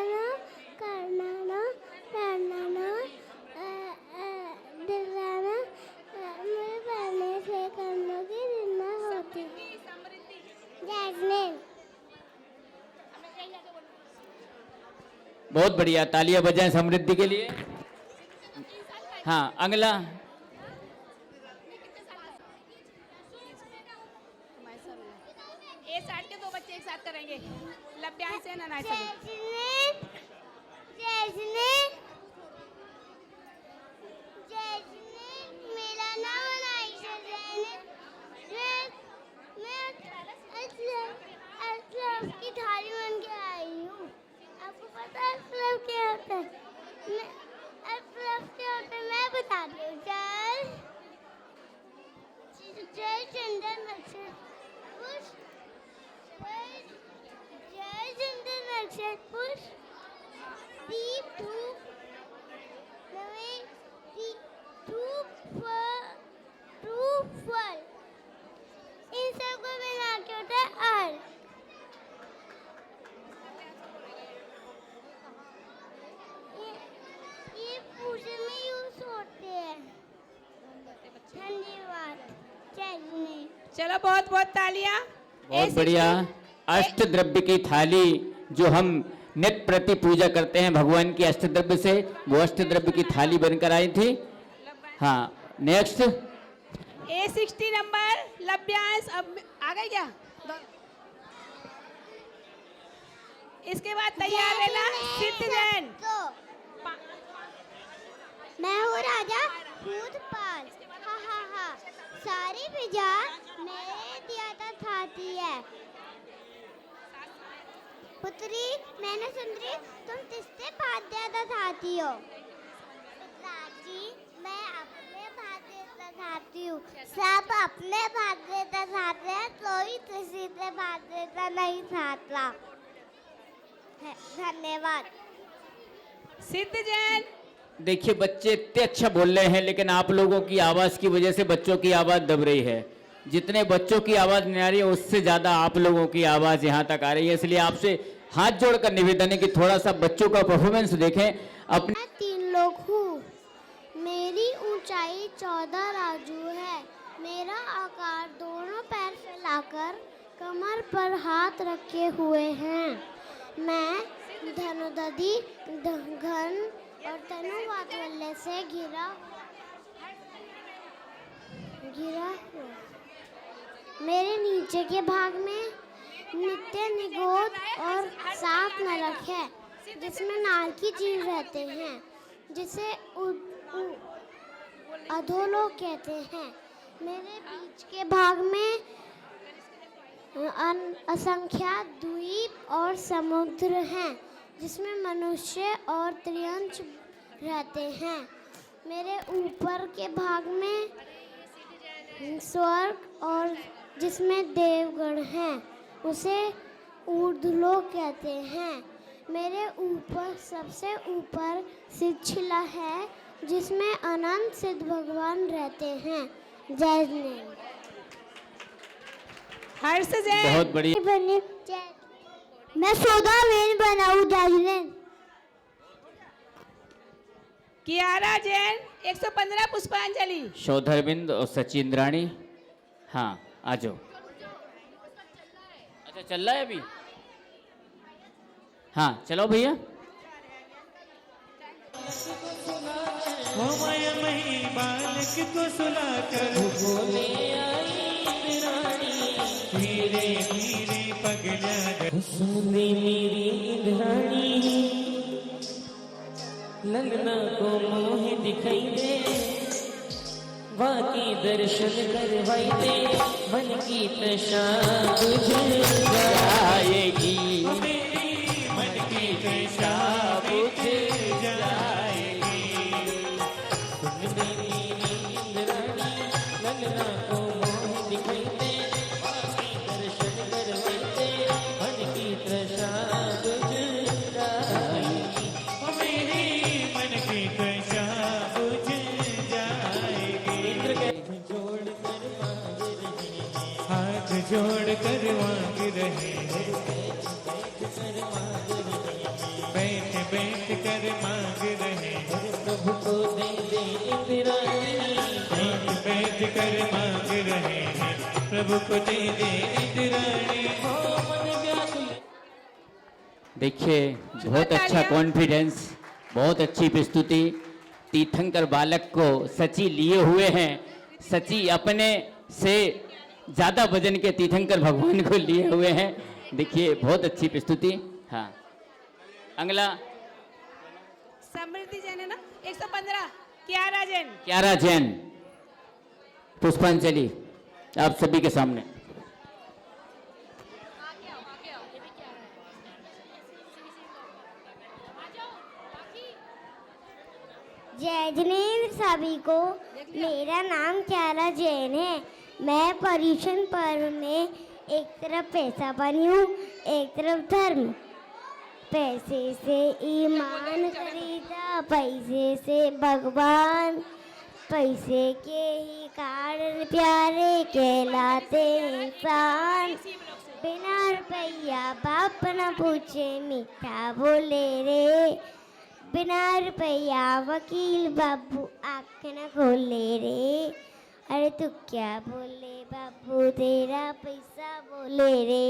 करना पढ़ना दिलाना मुझे पढ़ने से करने की जिम्मा होती। जैस्मिन। बहुत बढ़िया, तालियां बजाएं समृद्धि के लिए। हाँ, अगला A60 के 2 बच्चे एक साथ करेंगे, लव्यांश से अनायसा। जैस्मिन फ्लफ की थाली बन के आई हूँ। आपको पता है फ्लफ क्या होता है? फ्लफ क्या होता है मैं बता दूँ। जय चंदन नक्षत्र पुष्प, जय चंदन नक्षत्र पुष्प, दीप धूप नवे धूप फल, इन सबको मिला के होता है अर्घ। ये पूजा में यूज होते हैं। धन्यवाद। चलो बहुत बहुत तालियां। बहुत बढ़िया। अष्टद्रव्य की थाली जो हम नित्य प्रति पूजा करते हैं भगवान की अष्टद्रव्य से, वो अष्टद्रव्य की थाली बनकर आई थी। हाँ, नेक्स्ट A60 नंबर लभ्यांश। अब आ गए क्या? इसके बाद तैयार रहना सिद्धजन। मैं हूँ राजा भूतपाल। हाँ हाँ हाँ, सारी विजा मेरे दिया था थाती है। पुत्री मैंने सुंदरी तुम किससे भात देता थाती हो? जी मैं अपने भात देता थाती हूँ। सब अपने भात देता थाते हैं, कोई किसी से भात देता नहीं थाता। धन्यवाद। सिद्धजन। देखिए बच्चे इतने अच्छा बोल रहे हैं, लेकिन आप लोगों की आवाज की वजह से बच्चों की आवाज दब रही है। जितने बच्चों की आवाज नहीं आ रही है, उससे ज्यादा आप लोगों की आवाज यहाँ तक आ रही है। इसलिए आपसे हाथ जोड़कर निवेदन है कि थोड़ा सा बच्चों का परफॉर्मेंस देखें। अपने मैं 3 लोग हूँ। मेरी ऊंचाई 14 राजू है। मेरा आकार दोनों पैर फैलाकर कमर पर हाथ रखे हुए हैं। मैं धनुधदी घन और तनु वात्सल्य से घिरा हुआ। मेरे नीचे के भाग में नित्य निगोद और साफ नरक है, जिसमें नार की जीव रहते हैं, जिसे अधोलोक कहते हैं। मेरे बीच के भाग में असंख्यात द्वीप और समुद्र हैं, जिसमें मनुष्य और त्रियंश रहते हैं। मेरे ऊपर के भाग में स्वर्ग और जिसमें देवगण हैं, उसे ऊर्ध्वलोक कहते हैं। मेरे ऊपर सबसे ऊपर सिद्धशिला है, जिसमें अनंत सिद्ध भगवान रहते हैं। जय जिनेन्द्र। हर्ष जय। बहुत बढ़िया। मैं सौदा वेन बनाऊं। जय जिनेन्द्र। कियारा जैन 115 पुष्पांजलि। शोधरबिंद और सचिंद्राणी। हाँ आ जाओ। अच्छा चल रहा है अभी? हाँ चलो भैया। बालक को सुलाकर बोले आई रानी, धीरे धीरे पगला सुने मेरी इंद्राणी, ललना को मोह दिखाई दे, बाकी दर्शन करवाई दे, मन की तशा बुझ जाएगी, मन की तशा बुझ जाएगी। सुन मेरी इंद्राणी, ललना को मोह दिखाई दे, बाकी दर्शन करवाई दे, मन की तशा बुझ जाएगी। मेरी मन की तशा बुझ हाथ जोड़ कर मांग रहे हैं, बैठ बैठ कर मांग रहे हैं, प्रभु को दे दे इंद्राणी, बैठ बैठ कर मांग रहे हैं, प्रभु को दे दे इंद्राणी। देखिए बहुत अच्छा कॉन्फिडेंस, बहुत अच्छी प्रस्तुति। तीर्थंकर बालक को सची लिए हुए हैं, सची अपने से ज्यादा वजन के तीर्थंकर भगवान को लिए हुए हैं। देखिए बहुत अच्छी प्रस्तुति। हाँ अगला समृद्धि जैन है ना 115। कियारा जैन। कियारा जैन पुष्पांजलि आप सभी के सामने। जय जिनेंद्र सभी को। मेरा नाम क्यारा जैन है। मैं पर्युषण पर्व में एक तरफ पैसा बनी हूँ, एक तरफ धर्म। पैसे से ईमान खरीदा, पैसे से भगवान, पैसे के ही कारण प्यारे कहलाते इंसान। बिना रुपया बाप न पूछे मीठा बोले रे, बिना रुपया वकील बाबू आँख न खोले रे। अरे तू क्या बोले बाबू तेरा पैसा बोले रे,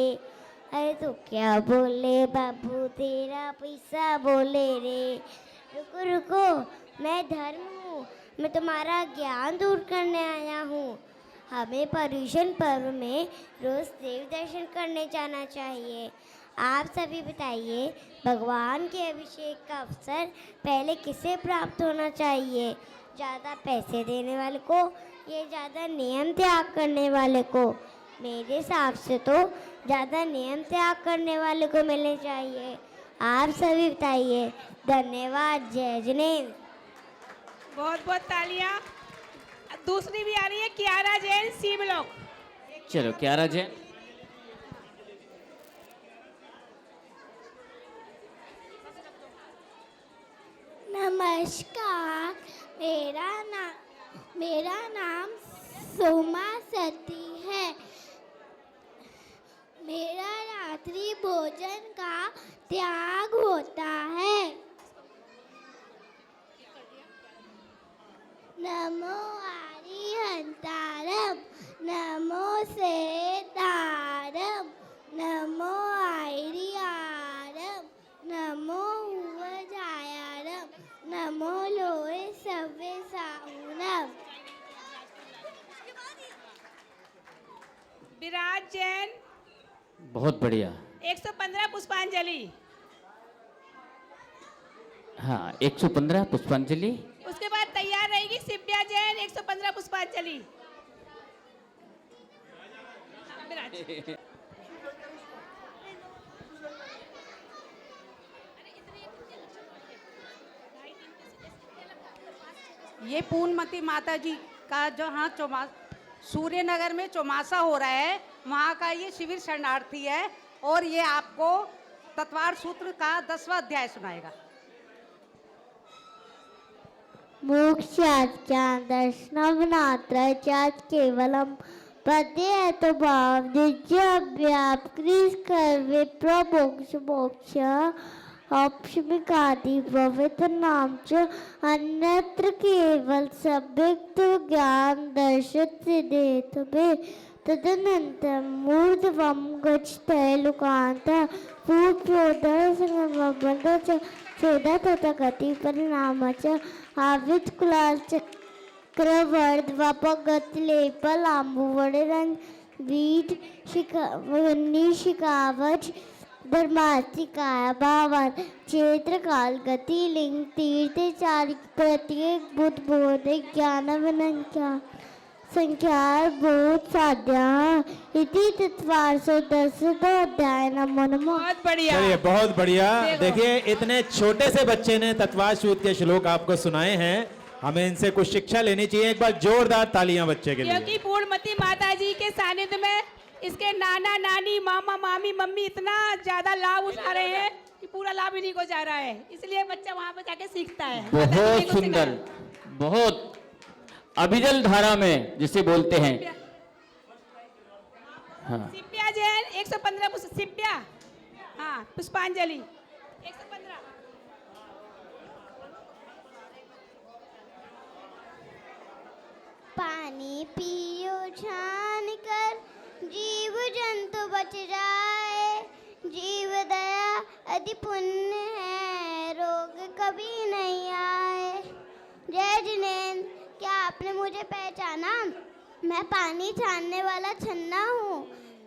अरे तू क्या बोले बाबू तेरा पैसा बोले रे। रुको रुको, मैं धर्म हूँ, मैं तुम्हारा ज्ञान दूर करने आया हूँ। हमें पर्युषण पर्व में रोज देव दर्शन करने जाना चाहिए। आप सभी बताइए, भगवान के अभिषेक का अवसर पहले किसे प्राप्त होना चाहिए? ज़्यादा पैसे देने वाले को या ज़्यादा नियम त्याग करने वाले को? मेरे हिसाब से तो ज़्यादा नियम त्याग करने वाले को मिलने चाहिए। आप सभी बताइए। धन्यवाद। जय जिनेंद्र। बहुत बहुत तालियां। दूसरी भी आ रही है, क्यारा जैन, सी ब्लॉक। चलो क्यारा जैन। नमस्कार, मेरा नाम सोमा सती है। मेरा रात्रि भोजन का त्याग होता है। नमो आरिहंतारम, नमो सेतारम, नमो आइरियारम, नमो उवजायारम, नमो लोए सव्वे साउनम। विराज जैन, बहुत बढ़िया। 115 पुष्पांजलि। हाँ, 115 पुष्पांजलि। उसके बाद तैयार रहेगी सिब्या जैन, 115 पुष्पांजलि। ये पूर्णमती माता जी का जो सूर्य नगर में चौमासा हो रहा है, वहाँ का ये शिविर शरणार्थी है और ये आपको तत्वार सूत्र का 10वां अध्याय सुनाएगा। मोक्षात् दर्शनवनात्राचात् केवलम पद्य तो भाव दिव्याव्याप क्रिस कर विप्र मोक्ष मोक्ष औपशमिकादि भवित नाम च अन्यत्र केवल सम्यक्त ज्ञान दर्शित सिद्धेत में तदनंतर मूर्धवम गच्छते लुकांत पूर्वोदर संगमबंध च चेदा तथा गति परिणाम च आवित कुलाल चक्रवर्ध वपगत लेपल आंबुवड़े रंग वीट शिकावच धर्मार्थी काया भावन क्षेत्र काल गति लिंग तीर्थ चारिक प्रत्येक बुद्ध बोधिक ज्ञान विनंख्या संख्या बहुत साध्या इति तत्वारसो 10 अध्याय नमो नमः। बहुत बढ़िया। चलिए बहुत बढ़िया। देखिए इतने छोटे से बच्चे ने तत्वार सूत्र के श्लोक आपको सुनाए हैं। हमें इनसे कुछ शिक्षा लेनी चाहिए। एक बार जोरदार तालियां बच्चे के लिए। क्योंकि पूर्णमती माता जी के सानिध्य में इसके नाना नानी मामा मामी मम्मी इतना ज्यादा लाभ उठा रहे हैं कि पूरा लाभ इन्हीं को जा रहा है, इसलिए बच्चा वहाँ पे जाके सीखता है। बहुत सुंदर, बहुत अभिजल धारा में जिसे बोलते हैं। हाँ। सिप्या जैन 115 सिप्या, हाँ पुष्पांजलि 115। पानी पियो छान कर जीव जंतु बच जाए, जीव दया अति पुण्य है, रोग कभी नहीं आए। जय जिनेंद्र, क्या आपने मुझे पहचाना? मैं पानी छानने वाला छन्ना हूँ।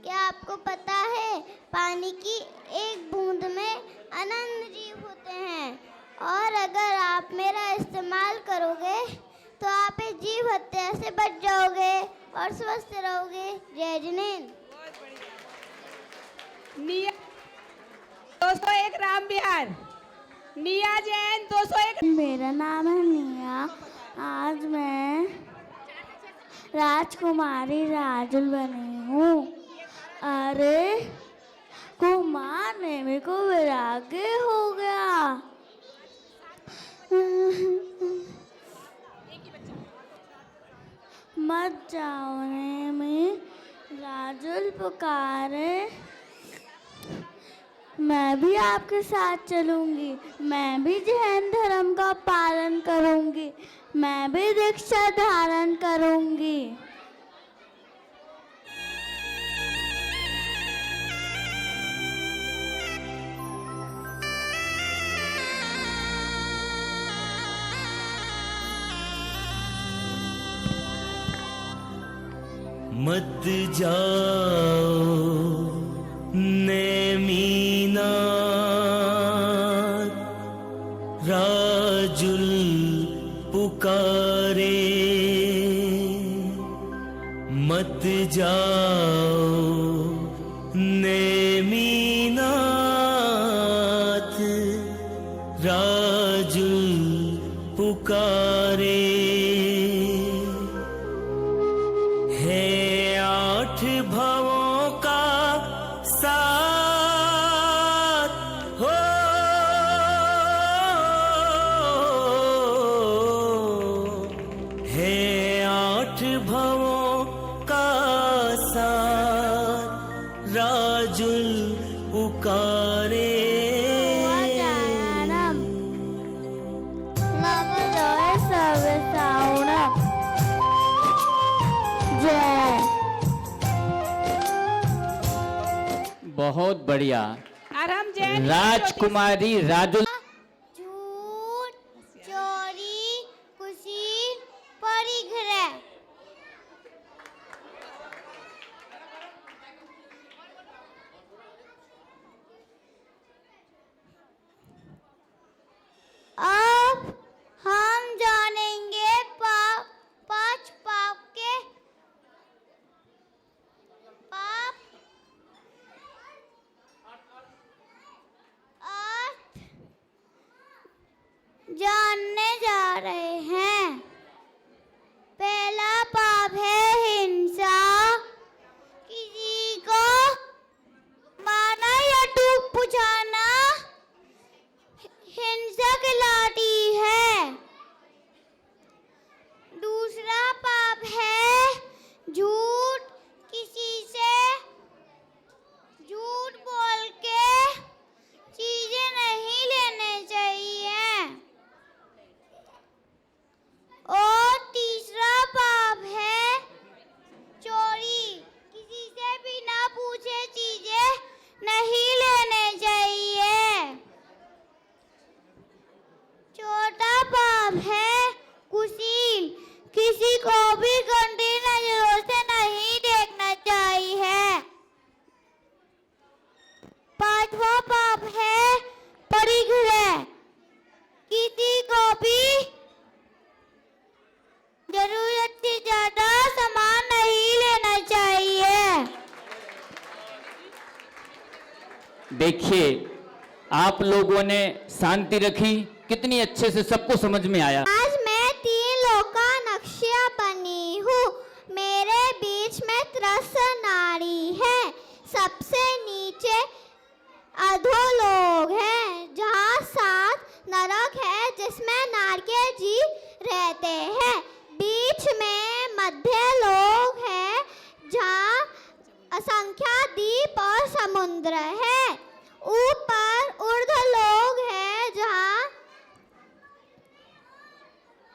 क्या आपको पता है पानी की एक बूंद में अनंत जीव होते हैं, और अगर आप मेरा इस्तेमाल करोगे तो आप इस जीव हत्या से बच जाओगे और स्वस्थ रहोगे। जय जिनेंद्र। दोस्तों एक राम विहार, निया जैन 201। मेरा नाम है निया। आज मैं राजकुमारी राजुल बनी हूँ। अरे कुमार ने मेरे को वैराग्य हो गया। मत जाने में राजुल पुकारे, मैं भी आपके साथ चलूंगी। मैं भी जैन धर्म का पालन करूंगी। मैं भी दीक्षा धारण करूंगी। मत जाओ नेमीना राजुल पुकारे, मत जाओ नेमीनाथ राजुल पुकारे। है आठ भवों का साथ हो, है आठ भवों का साथ राजुल पुकारे। बहुत बढ़िया। और हम जैन राजकुमारी राजुल। झूठ, चोरी, कुशील, परिग्रह। अब हम जानेंगे पांच पाप के पाप जानने जा रहे हैं। पहला पाप है हिंसा। किसी को मारना या टूक पुचाना हिंसा कहलाती है। दूसरा पाप है झूठ। किसी से झूठ बोल के चीजें नहीं लेने चाहिए। और तीसरा पाप है चोरी। किसी से बिना पूछे चीजें नहीं लेने चाहिए। चौथा पाप है कुशील। किसी को भी गंदी नजरों से नहीं देखना चाहिए। पांचवा पाप है परिग्रह। किसी को भी जरूरत से ज्यादा सामान नहीं लेना चाहिए। देखिए, आप लोगों ने शांति रखी, कितनी अच्छे से सबको समझ में आया। आज मैं 3 लोक का नक्शा बनी हूँ। मेरे बीच में त्रस्त नारी है। सबसे नीचे अधोलोक है, जहाँ 7 नरक है, जिसमें नारकीय जीव रहते हैं। बीच में मध्य लोक है, जहाँ असंख्य द्वीप और समुद्र है। ऊपर ऊर्ध्वलोक है, जहाँ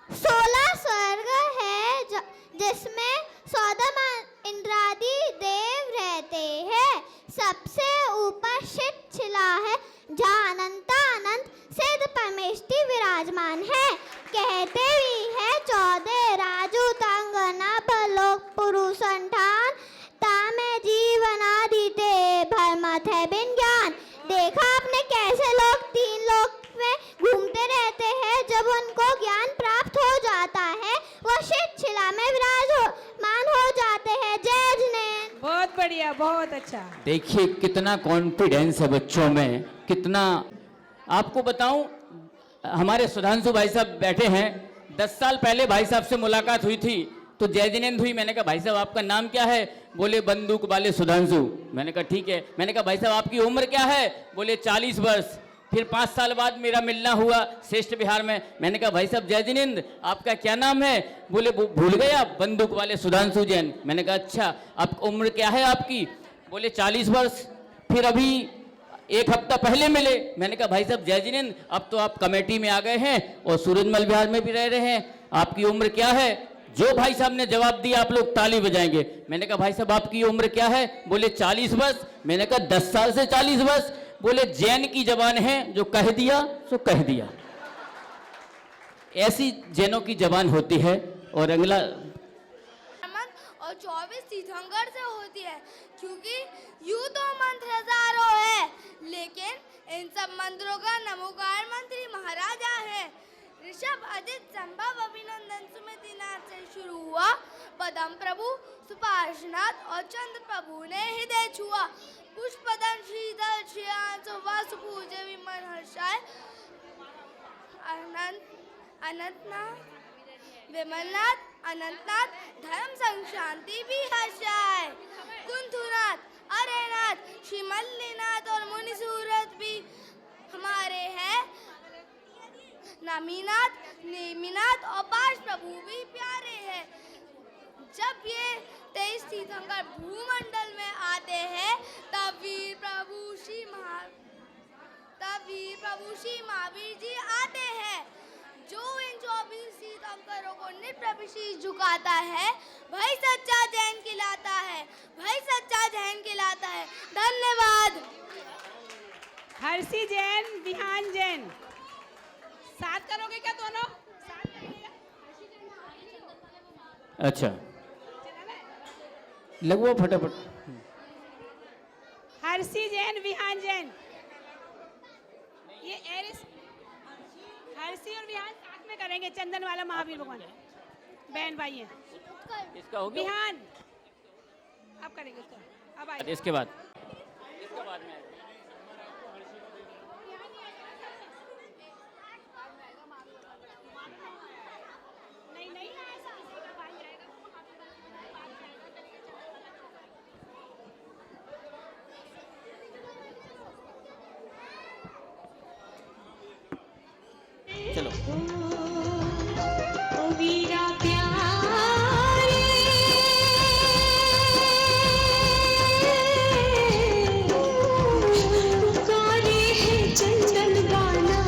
16 स्वर्ग है, जिसमें 14 इंद्रादि देव रहते हैं। सबसे ऊपर शिला है, जहाँ अनंत सिद्ध परमेष्टि विराजमान है। कहते भी है 14 राजू तंग नभ लोक पुरुषंठान, तामे जीवन आदिते भरमत है बिन ज्ञान। देखा आपने कैसे लोग 3 लोक में घूमते रहते हैं। जब उनको ज्ञान प्राप्त हो जाता है, वो शिला में विराजमान हो जाते हैं। जय जिनेन्द्र। बहुत बढ़िया, बहुत अच्छा। देखिए कितना कॉन्फिडेंस है बच्चों में, कितना। आपको बताऊं, हमारे सुधांशु भाई साहब बैठे हैं। 10 साल पहले भाई साहब से मुलाकात हुई थी तो जय जिनेंद्र हुई। मैंने कहा भाई साहब आपका नाम क्या है? बोले बंदूक वाले सुधांशु। मैंने कहा ठीक है। मैंने कहा भाई साहब आपकी उम्र क्या है? बोले 40 वर्ष। फिर 5 साल बाद मेरा मिलना हुआ श्रेष्ठ बिहार में। मैंने कहा भाई साहब जय जिनेंद्र आपका क्या नाम है? बोले भूल गए आप, बंदूक वाले सुधांशु जैन। मैंने कहा अच्छा, अब उम्र क्या है आपकी? बोले 40 वर्ष। फिर अभी 1 हफ्ता पहले मिले। मैंने कहा भाई साहब जय जिनेंद्र अब तो आप कमेटी में आ गए हैं और सूरजमल बिहार में भी रह रहे हैं, आपकी उम्र क्या है? जो भाई साहब ने जवाब दिया आप लोग ताली बजाएंगे। मैंने कहा भाई साहब आपकी उम्र क्या है? बोले 40 वर्ष। मैंने कहा 10 साल से 40 वर्ष? बोले जैन की जबान है, जो कह दिया सो कह दिया। ऐसी जैनों की जबान होती है। और अगला और 24 तीर्थंकर से होती है, क्योंकि यूं तो मंत्र हजारों है, लेकिन इन सब मंत्रों का नमोकार मंत्री महाराजा है। ऋषभ, अदित, संभव, अभिनंदन, सुमतिनाथ से शुरू हुआ। पदम प्रभु, सुपार्शनाथ और चंद्र प्रभु ने हृदय छुआ। पुष्पदन, शीतल, श्रेयांश, वासु पूजे विमन हर्षाय। अनंतनाथ, विमलनाथ, अनंतनाथ, धर्म संग शांति भी हर्षाय। कुंथुनाथ, अरेनाथ, श्रीमल्लीनाथ और मुनि सूरत भी हमारे हैं। नमीनाथ, नेमिनाथ और पाश प्रभु भी प्यारे हैं। जब ये 23 तीर्थंकर भूमंडल में आते हैं तब वीर प्रभु श्री महावीर जी आते हैं। जो इन 24 तीर्थंकरों को नित्य शीश झुकाता है भाई सच्चा जैन कहलाता है, भाई सच्चा जैन कहलाता है। धन्यवाद। हर्षी जैन, विहान जैन, साथ करोगे क्या दोनों? अच्छा लगो फटाफट। हर्षी जैन, विहान जैन, ये एरिस हर्षी और विहान साथ में करेंगे। चंदन वाला महावीर भगवान बहन भाई है। इसका हो गया विहान अब करेंगे उसका। अब आइए इसके बाद में चलो। ओ वीरा प्यारे, पुकारे है चंदन गाना,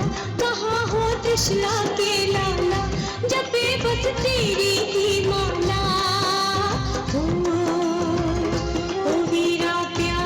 कहाँ हो त्रिशला के लाला, जपे बस तेरी ही माला। ओ वीरा प्यारे,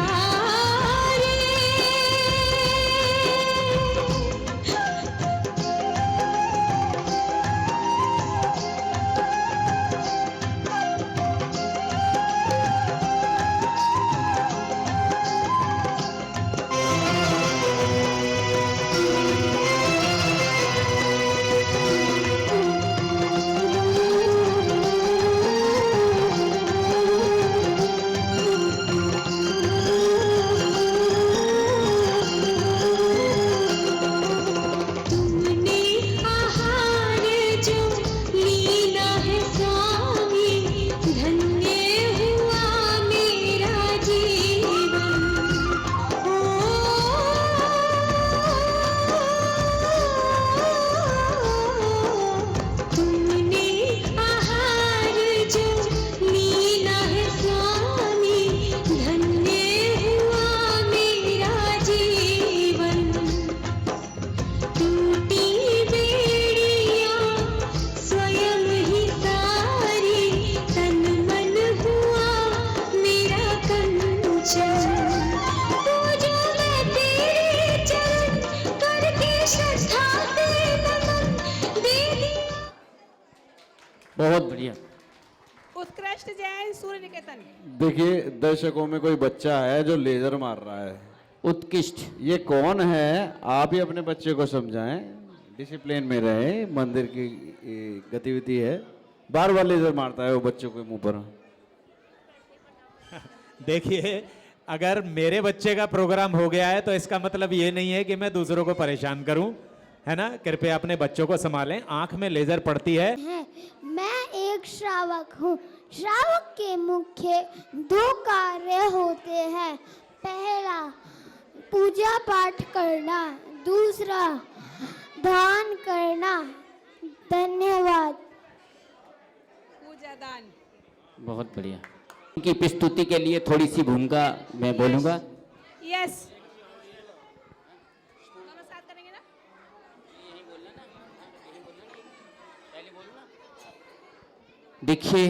बहुत बढ़िया। उत्कृष्ट जैन, सूर्य निकेतन। देखिए दर्शकों में कोई बच्चा है जो लेजर मार रहा है। उत्कृष्ट, ये कौन है? आप ही अपने बच्चे को समझाएं, डिसिप्लिन में रहे। मंदिर की गतिविधि है, बार बार लेजर मारता है वो बच्चों के मुंह पर। देखिए अगर मेरे बच्चे का प्रोग्राम हो गया है तो इसका मतलब ये नहीं है कि मैं दूसरों को परेशान करूं। है ना, कृपया अपने बच्चों को संभालें, आंख में लेजर पड़ती है। मैं एक श्रावक हूँ। श्रावक के मुख्य 2 कार्य होते हैं। पहला पूजा पाठ करना, दूसरा दान करना। धन्यवाद। पूजा दान। बहुत बढ़िया। उनकी प्रस्तुति के लिए थोड़ी सी भूमिका मैं बोलूंगा। यस। देखिए,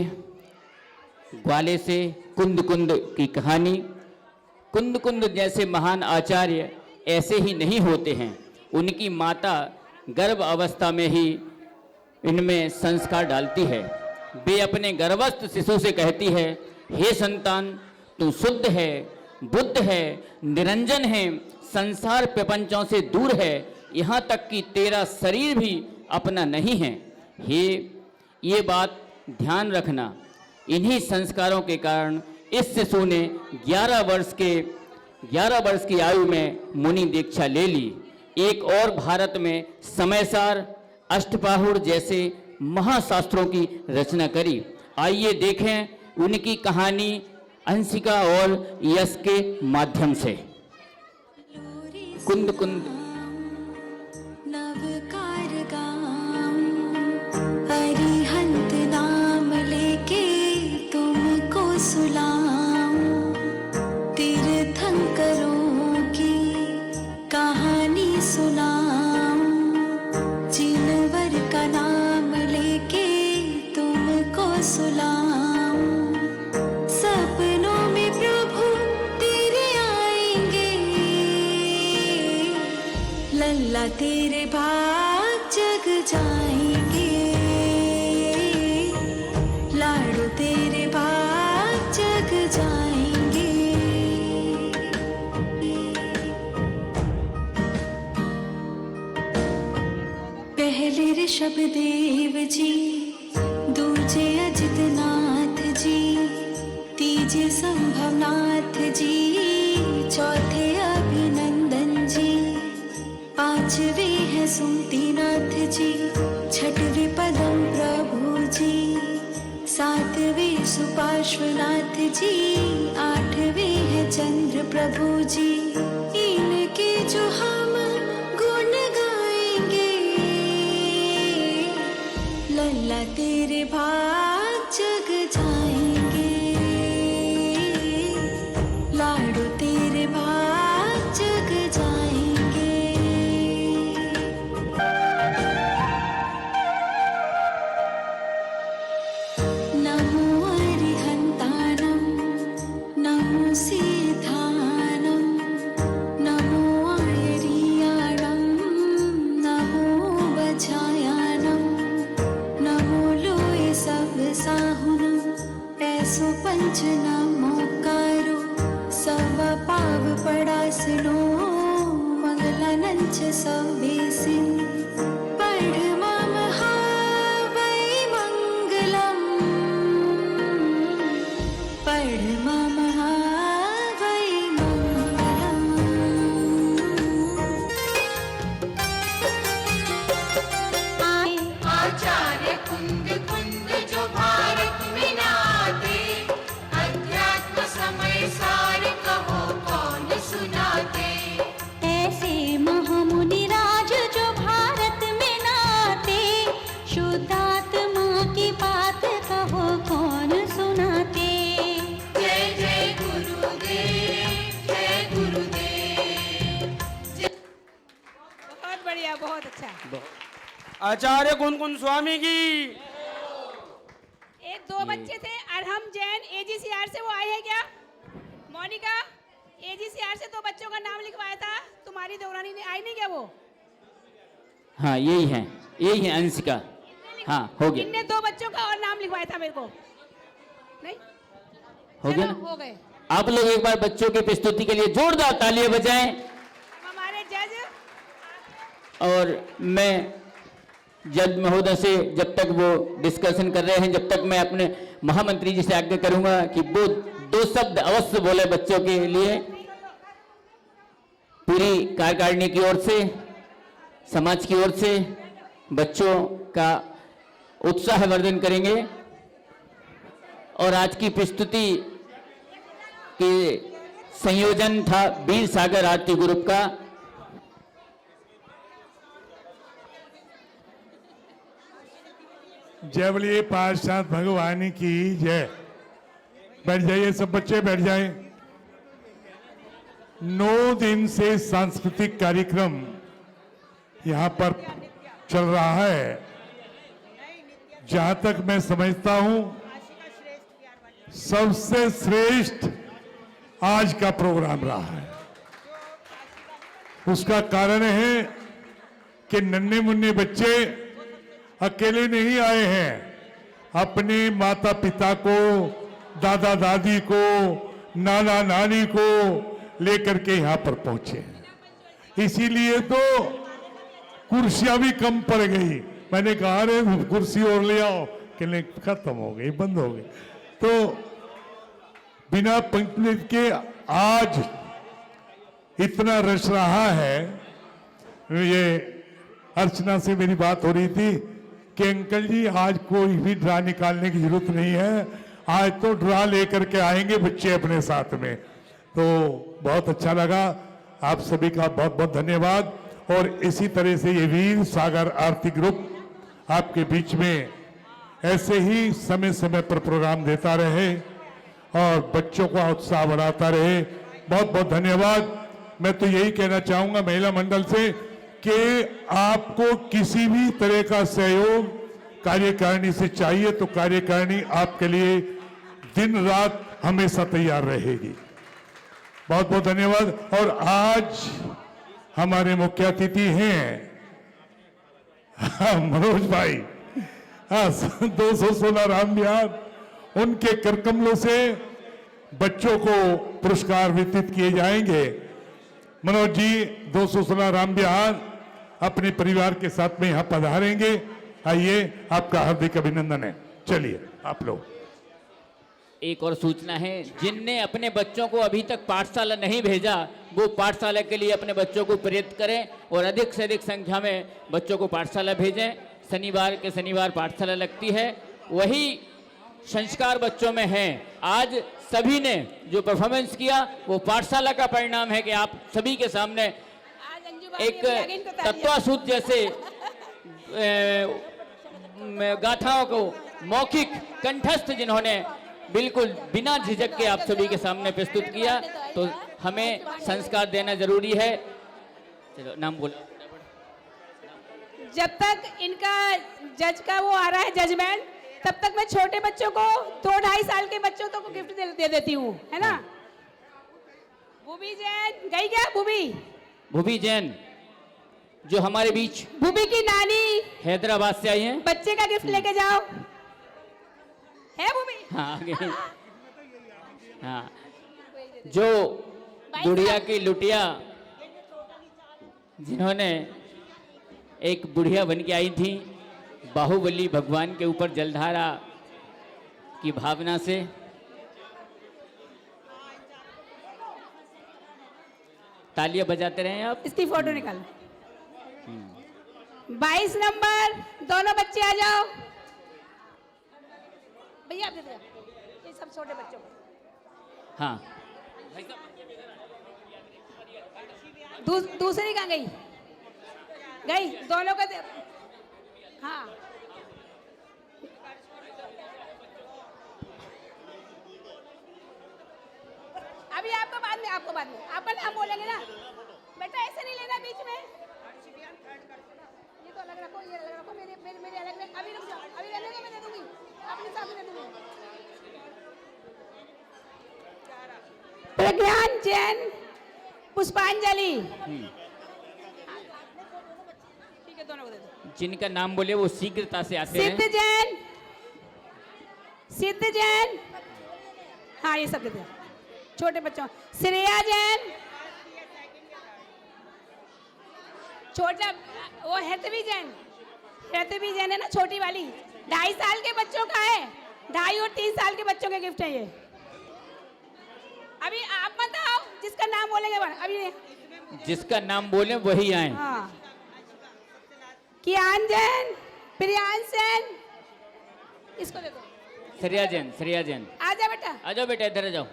ग्वाले से कुंद कुंद की कहानी। कुंद कुंद जैसे महान आचार्य ऐसे ही नहीं होते हैं। उनकी माता गर्भ अवस्था में ही इनमें संस्कार डालती है। वे अपने गर्भस्थ शिशु से कहती है, हे संतान, तू शुद्ध है, बुद्ध है, निरंजन है, संसार प्रपंचों से दूर है, यहाँ तक कि तेरा शरीर भी अपना नहीं है। ये बात ध्यान रखना। इन्हीं संस्कारों के कारण इस शिशु ने 11 वर्ष की आयु में मुनि दीक्षा ले ली। एक और भारत में समयसार, अष्टपाहुर जैसे महाशास्त्रों की रचना करी। आइए देखें उनकी कहानी अंशिका और यश के माध्यम से। कुंद कुंद। अरिहंत नाम लेके तुमको सुलाऊं, तीर्थंकरों की कहानी सुनाऊं, जिनवर का नाम लेके तुमको सुलाऊं, सपनों में प्रभु तेरे आएंगे, लल्ला तेरे भाग जग जाएंगे, लाडू तेरे भाग जग जाएंगे। पहले ऋषभ देव जी, दूजे अजितनाथ जी, तीजे संभवनाथ जी, चौथे अभिनंदन जी, पांचवे है सुमतीनाथ जी, छठवे पदम प्रभु जी, सातवें सुपार्श्वनाथ जी, आठवें है चंद्र प्रभु जी। इनके जो हम गुण गाएंगे, लल्ला तेरे भाग जग जाएंगे, लाडू तेरे भाग जग जाएंगे। नमो अरिहंताणं, नमो सिद्धानं, नमो आयर्याणं, नमो वज्रायाणं, नमो लोय सब साहुनं, ऐसो पंच नमोकारो, सब पाव पड़ासनो, मंगलानंच सवेसिन, पढ़मा महावै मंगलम, पढ़मा महावै मंगलम। आचार्य कुंद कुंद जो भारत में नाते, अध्यात्म समय सार कहो कौन सुनाते। ऐसे महामुनि राज जो भारत में नाते, शुद्धात्मा की बात कहो कौन सुनाते। जय जय गुरुदेव, जय गुरुदेव। बहुत बढ़िया, बहुत अच्छा। आचार्य कुंद स्वामी की। एक 2 बच्चे थे, अरहम जैन AGCR से, वो आए हैं क्या? मोनिका, AGCR से 2 बच्चों का नाम लिखवाया था, तुम्हारी देवरानी ने, आई नहीं क्या वो? हाँ यही है अंशिका। हाँ हो गया। इनने 2 बच्चों का और नाम लिखवाया था मेरे को, नहीं हो गया ना? हो गए। आप लोग एक बार बच्चों की प्रस्तुति के लिए जोरदार तालियां बजाएं। हमारे जज और मैं जज महोदय से जब तक वो डिस्कशन कर रहे हैं, जब तक मैं अपने महामंत्री जी से आज्ञा करूंगा कि वो 2 शब्द अवश्य बोले बच्चों के लिए, पूरी कार्यकारिणी की ओर से। समाज की ओर से बच्चों का उत्साहवर्धन करेंगे। और आज की प्रस्तुति के संयोजन था वीर सागर आरती ग्रुप का। जय बोलिए पार्षद भगवान की जय। बैठ जाइए सब बच्चे, बैठ जाएं। 9 दिन से सांस्कृतिक कार्यक्रम यहाँ पर चल रहा है। जहां तक मैं समझता हूं सबसे श्रेष्ठ आज का प्रोग्राम रहा है। उसका कारण है कि नन्हे मुन्ने बच्चे अकेले नहीं आए हैं, अपने माता पिता को, दादा दादी को, नाना नानी को लेकर के यहां पर पहुंचे हैं। इसीलिए तो कुर्सियां भी कम पड़ गई। मैंने कहा रे कुर्सी और ले आओ, कि खत्म हो गई, बंद हो गई। तो बिना पंक्ति के आज इतना रश रहा है। ये अर्चना से मेरी बात हो रही थी कि अंकल जी आज कोई भी ड्रा निकालने की जरूरत नहीं है, आज तो ड्रा लेकर के आएंगे बच्चे अपने साथ में। तो बहुत अच्छा लगा, आप सभी का बहुत बहुत धन्यवाद। और इसी तरह से ये वीर सागर आरती ग्रुप आपके बीच में ऐसे ही समय समय पर प्रोग्राम देता रहे और बच्चों का उत्साह बढ़ाता रहे। बहुत बहुत धन्यवाद। मैं तो यही कहना चाहूंगा महिला मंडल से कि आपको किसी भी तरह का सहयोग कार्यकारिणी से चाहिए तो कार्यकारिणी आपके लिए दिन रात हमेशा तैयार रहेगी। बहुत बहुत धन्यवाद। और आज हमारे मुख्य अतिथि हैं मनोज भाई, 216 राम विहार, उनके करकमलों से बच्चों को पुरस्कार वितरित किए जाएंगे। मनोज जी 216 राम विहार अपने परिवार के साथ में यहां पधारेंगे। आइए, आपका हार्दिक अभिनंदन है। चलिए आप लोग। एक और सूचना है, जिनने अपने बच्चों को अभी तक पाठशाला नहीं भेजा वो पाठशाला के लिए अपने बच्चों को प्रेरित करें और अधिक से अधिक संख्या में बच्चों को पाठशाला भेजें। शनिवार के शनिवार पाठशाला लगती है, वही संस्कार बच्चों में है। आज सभी ने जो परफॉर्मेंस किया वो पाठशाला का परिणाम है कि आप सभी के सामने एक तत्वासूत जैसे गाथाओं को मौखिक कंठस्थ जिन्होंने बिल्कुल बिना झिझक के आप सभी के सामने प्रस्तुत किया, तो हमें संस्कार देना जरूरी है। चलो नाम बोलो। जब तक इनका जज का वो आ रहा है जजमेंट, तब तक मैं छोटे बच्चों को 2-2.5 साल के बच्चों को गिफ्ट दे देती हूँ, है ना। भूबी जैन गई क्या? भूबी जैन जो हमारे बीच, भूबी की नानी हैदराबाद से आई हैं। बच्चे का गिफ्ट लेके जाओ। है भूबी? हाँ आगे। हाँ, जो बुढ़िया की लुटिया जिन्होंने एक बुढ़िया बन के आई थी, बाहुबली भगवान के ऊपर जलधारा की भावना से तालियां बजाते रहे आप। इसकी फोटो निकालो। 22 नंबर दोनों बच्चे आ जाओ भैया, आप दे दो ये सब छोटे बच्चों को। हाँ, दूसरी कहाँ गई? गई दोनों का हाँ। अभी आपको बाद में आप नाम बोलेंगे ना बेटा, ऐसे नहीं लेना बीच में। ये तो अलग रखो, ये अलग रखो, मेरे अलग रख। अभी रुक जाओ, अभी रहने को मैं दे दूंगी, अपने सामने दे दूंगी। प्रज्ञान जैन, पुष्पांजलि। ठीक है, दोनों को दे दो। जिनका नाम बोले वो शीघ्रता से आते हैं। सिद्ध जैन, हाँ ये सब दे दो छोटे बच्चों। श्रेया जैन, छोटा वो हेतवी जैन है ना, छोटी वाली, 2.5 साल के बच्चों का है। 2.5 और 3 साल के बच्चों के गिफ्ट है ये। अभी आप मत आओ, जिसका नाम बोलेंगे अभी नहीं। जिसका नाम बोले वही आए। हाँ। कियान जैन, प्रियांश जैन, इसको दे दो। श्रेया जैन, श्रेया जैन। आजा बेटा। आ जाओ बेटा, इधर आ जाओ।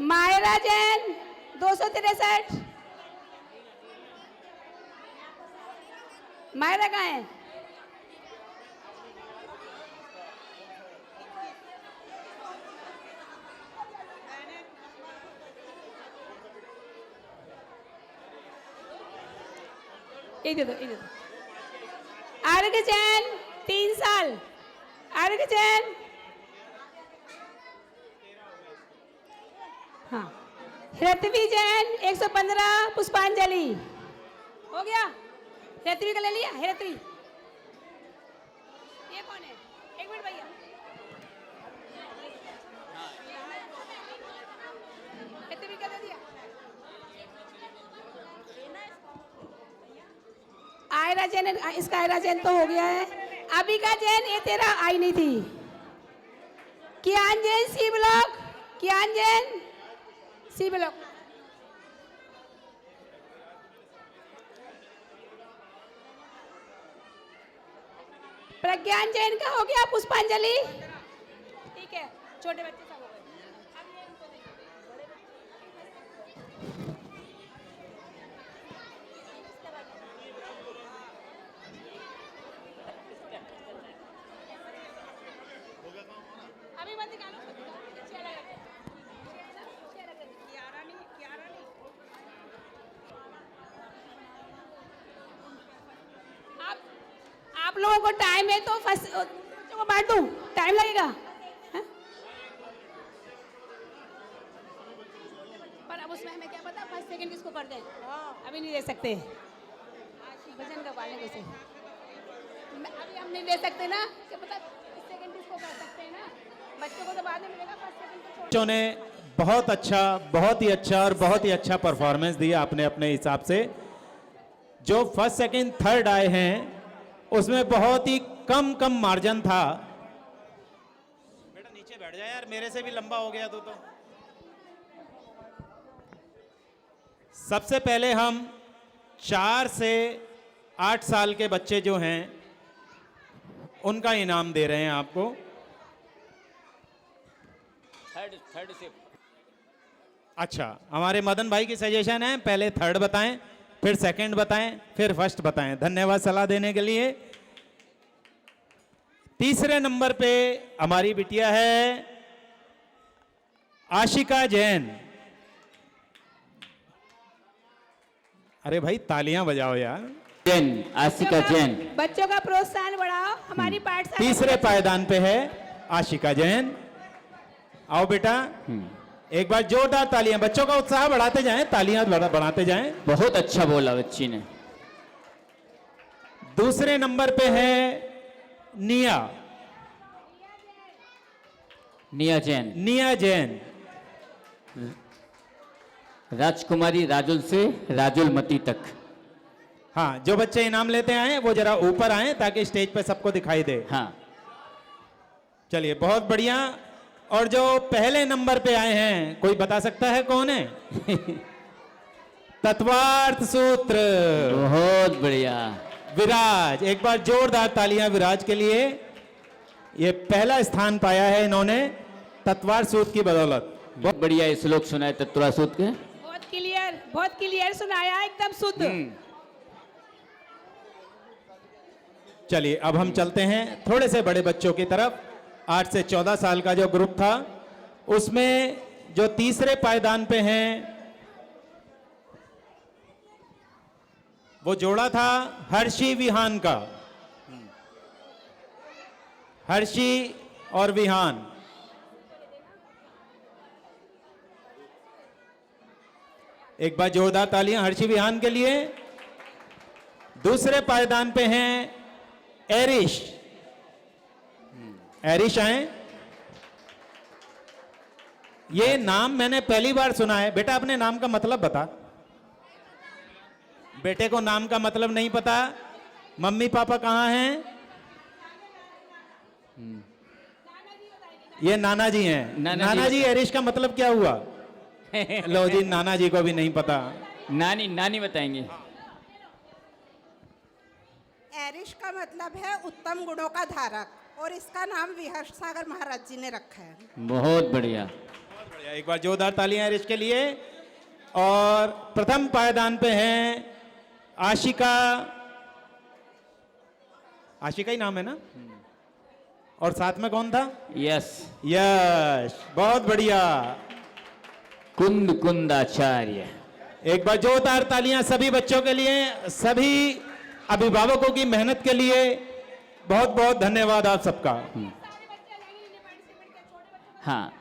मायरा जैन 263। मायरा कहाँ है? ये दे दो, ये दे दो। अर्घ जैन 3 साल। अर्घ जैन, हाँ। ऋत्वी जैन 115। पुष्पांजलि हो गया। ऋत्वी का ले लिया। ऋत्वी ये कौन है? एक मिनट भैया। ऋत्वी का दे दिया। आयरा जैन, इसका आयरा जैन तो हो गया है। अभी का जैन, ये तेरा आई नहीं थी। कियान जैन सी ब्लॉक। कियान जैन सी ब्लॉक। प्रज्ञान जैन का हो गया। पुष्पांजलि ठीक है। छोटे बच्चे सब हो गए। अभी मत निकालो। आप लोगों को टाइम है तो फर्स्ट बच्चों को बांट दूं, टाइम लगेगा है? पर अब उसमें हमें क्या पता फर्स्ट सेकंड किसको कर दें। अभी नहीं दे सकते। भजन का पाले कैसे अभी हम नहीं दे सकते ना, क्या पता फर्स्ट सेकंड किसको कर सकते हैं ना। बच्चों को तो बाद में मिलेगा। फर्स्ट सेकंड बच्चों ने बहुत अच्छा, बहुत ही अच्छा और बहुत ही अच्छा परफॉर्मेंस दिया आपने अपने हिसाब से। जो फर्स्ट सेकंड थर्ड आए हैं उसमें बहुत ही कम मार्जिन था। बेटा नीचे बैठ जा यार, मेरे से भी लंबा हो गया तू तो। सबसे पहले हम 4 से 8 साल के बच्चे जो हैं उनका इनाम दे रहे हैं आपको। थर्ड से। अच्छा, हमारे मदन भाई की सजेशन है पहले थर्ड बताएं, फिर सेकंड बताएं, फिर फर्स्ट बताएं। धन्यवाद सलाह देने के लिए। तीसरे नंबर पे हमारी बिटिया है आशिका जैन। अरे भाई तालियां बजाओ यार। जैन, आशिका जैन। बच्चों का प्रोत्साहन बढ़ाओ। हमारी पाठशाला तीसरे पायदान पे है आशिका जैन। आओ बेटा, एक बार जोरदार तालियां। बच्चों का उत्साह बढ़ाते जाएं, तालियां बढ़ाते जाएं। बहुत अच्छा बोला बच्ची ने। दूसरे नंबर पे है निया। निया जैन। निया जैन। राजकुमारी राजुल से राजुलमती तक। हाँ, जो बच्चे इनाम लेते आए वो जरा ऊपर आए ताकि स्टेज पे सबको दिखाई दे। हाँ चलिए, बहुत बढ़िया। और जो पहले नंबर पे आए हैं, कोई बता सकता है कौन है? तत्वार्थ सूत्र। बहुत बढ़िया। विराज। एक बार जोरदार तालियां विराज के लिए। ये पहला स्थान पाया है इन्होंने तत्वार्थ सूत्र की बदौलत। बहुत बढ़िया श्लोक सुनाए तत्वार्थ सूत्र के। बहुत क्लियर सुनाया, एकदम शुद्ध। चलिए, अब हम चलते हैं थोड़े से बड़े बच्चों की तरफ। 8 से 14 साल का जो ग्रुप था उसमें जो तीसरे पायदान पे हैं वो जोड़ा था हर्षी विहान का। हर्षी और विहान। एक बार जोरदार तालियां हर्षी विहान के लिए। दूसरे पायदान पे हैं एरिश। एरिश आए। ये नाम मैंने पहली बार सुना है। बेटा अपने नाम का मतलब बता। बेटे को नाम का मतलब नहीं पता। मम्मी पापा कहाँ हैं? ये नाना जी हैं। नाना जी एरिश का मतलब क्या हुआ? लो जी, नाना जी को भी नहीं पता। नानी नानी बताएंगे। एरिश का मतलब है उत्तम गुणों का धारक और इसका नाम विहर्ष सागर महाराज जी ने रखा है। बहुत बढ़िया। एक बार जोरदार तालियां एरिश के लिए। और प्रथम पायदान पे हैं आशिका, आशिका ही नाम है ना, और साथ में कौन था? यस यश, बहुत बढ़िया। कुंद कुंदाचार्य। एक बार जोरदार तालियां सभी बच्चों के लिए, सभी अभिभावकों की मेहनत के लिए। बहुत बहुत धन्यवाद आप सबका। हाँ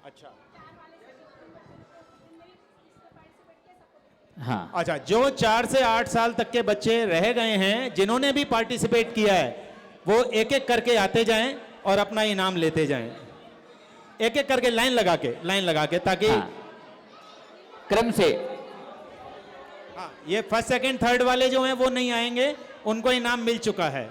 अच्छा हाँ अच्छा, जो 4 से 8 साल तक के बच्चे रह गए हैं, जिन्होंने भी पार्टिसिपेट किया है, वो एक एक करके आते जाएं और अपना इनाम लेते जाएं। एक एक करके लाइन लगा के ताकि हाँ। क्रम से। हाँ, ये फर्स्ट सेकंड थर्ड वाले जो हैं वो नहीं आएंगे, उनको इनाम मिल चुका है।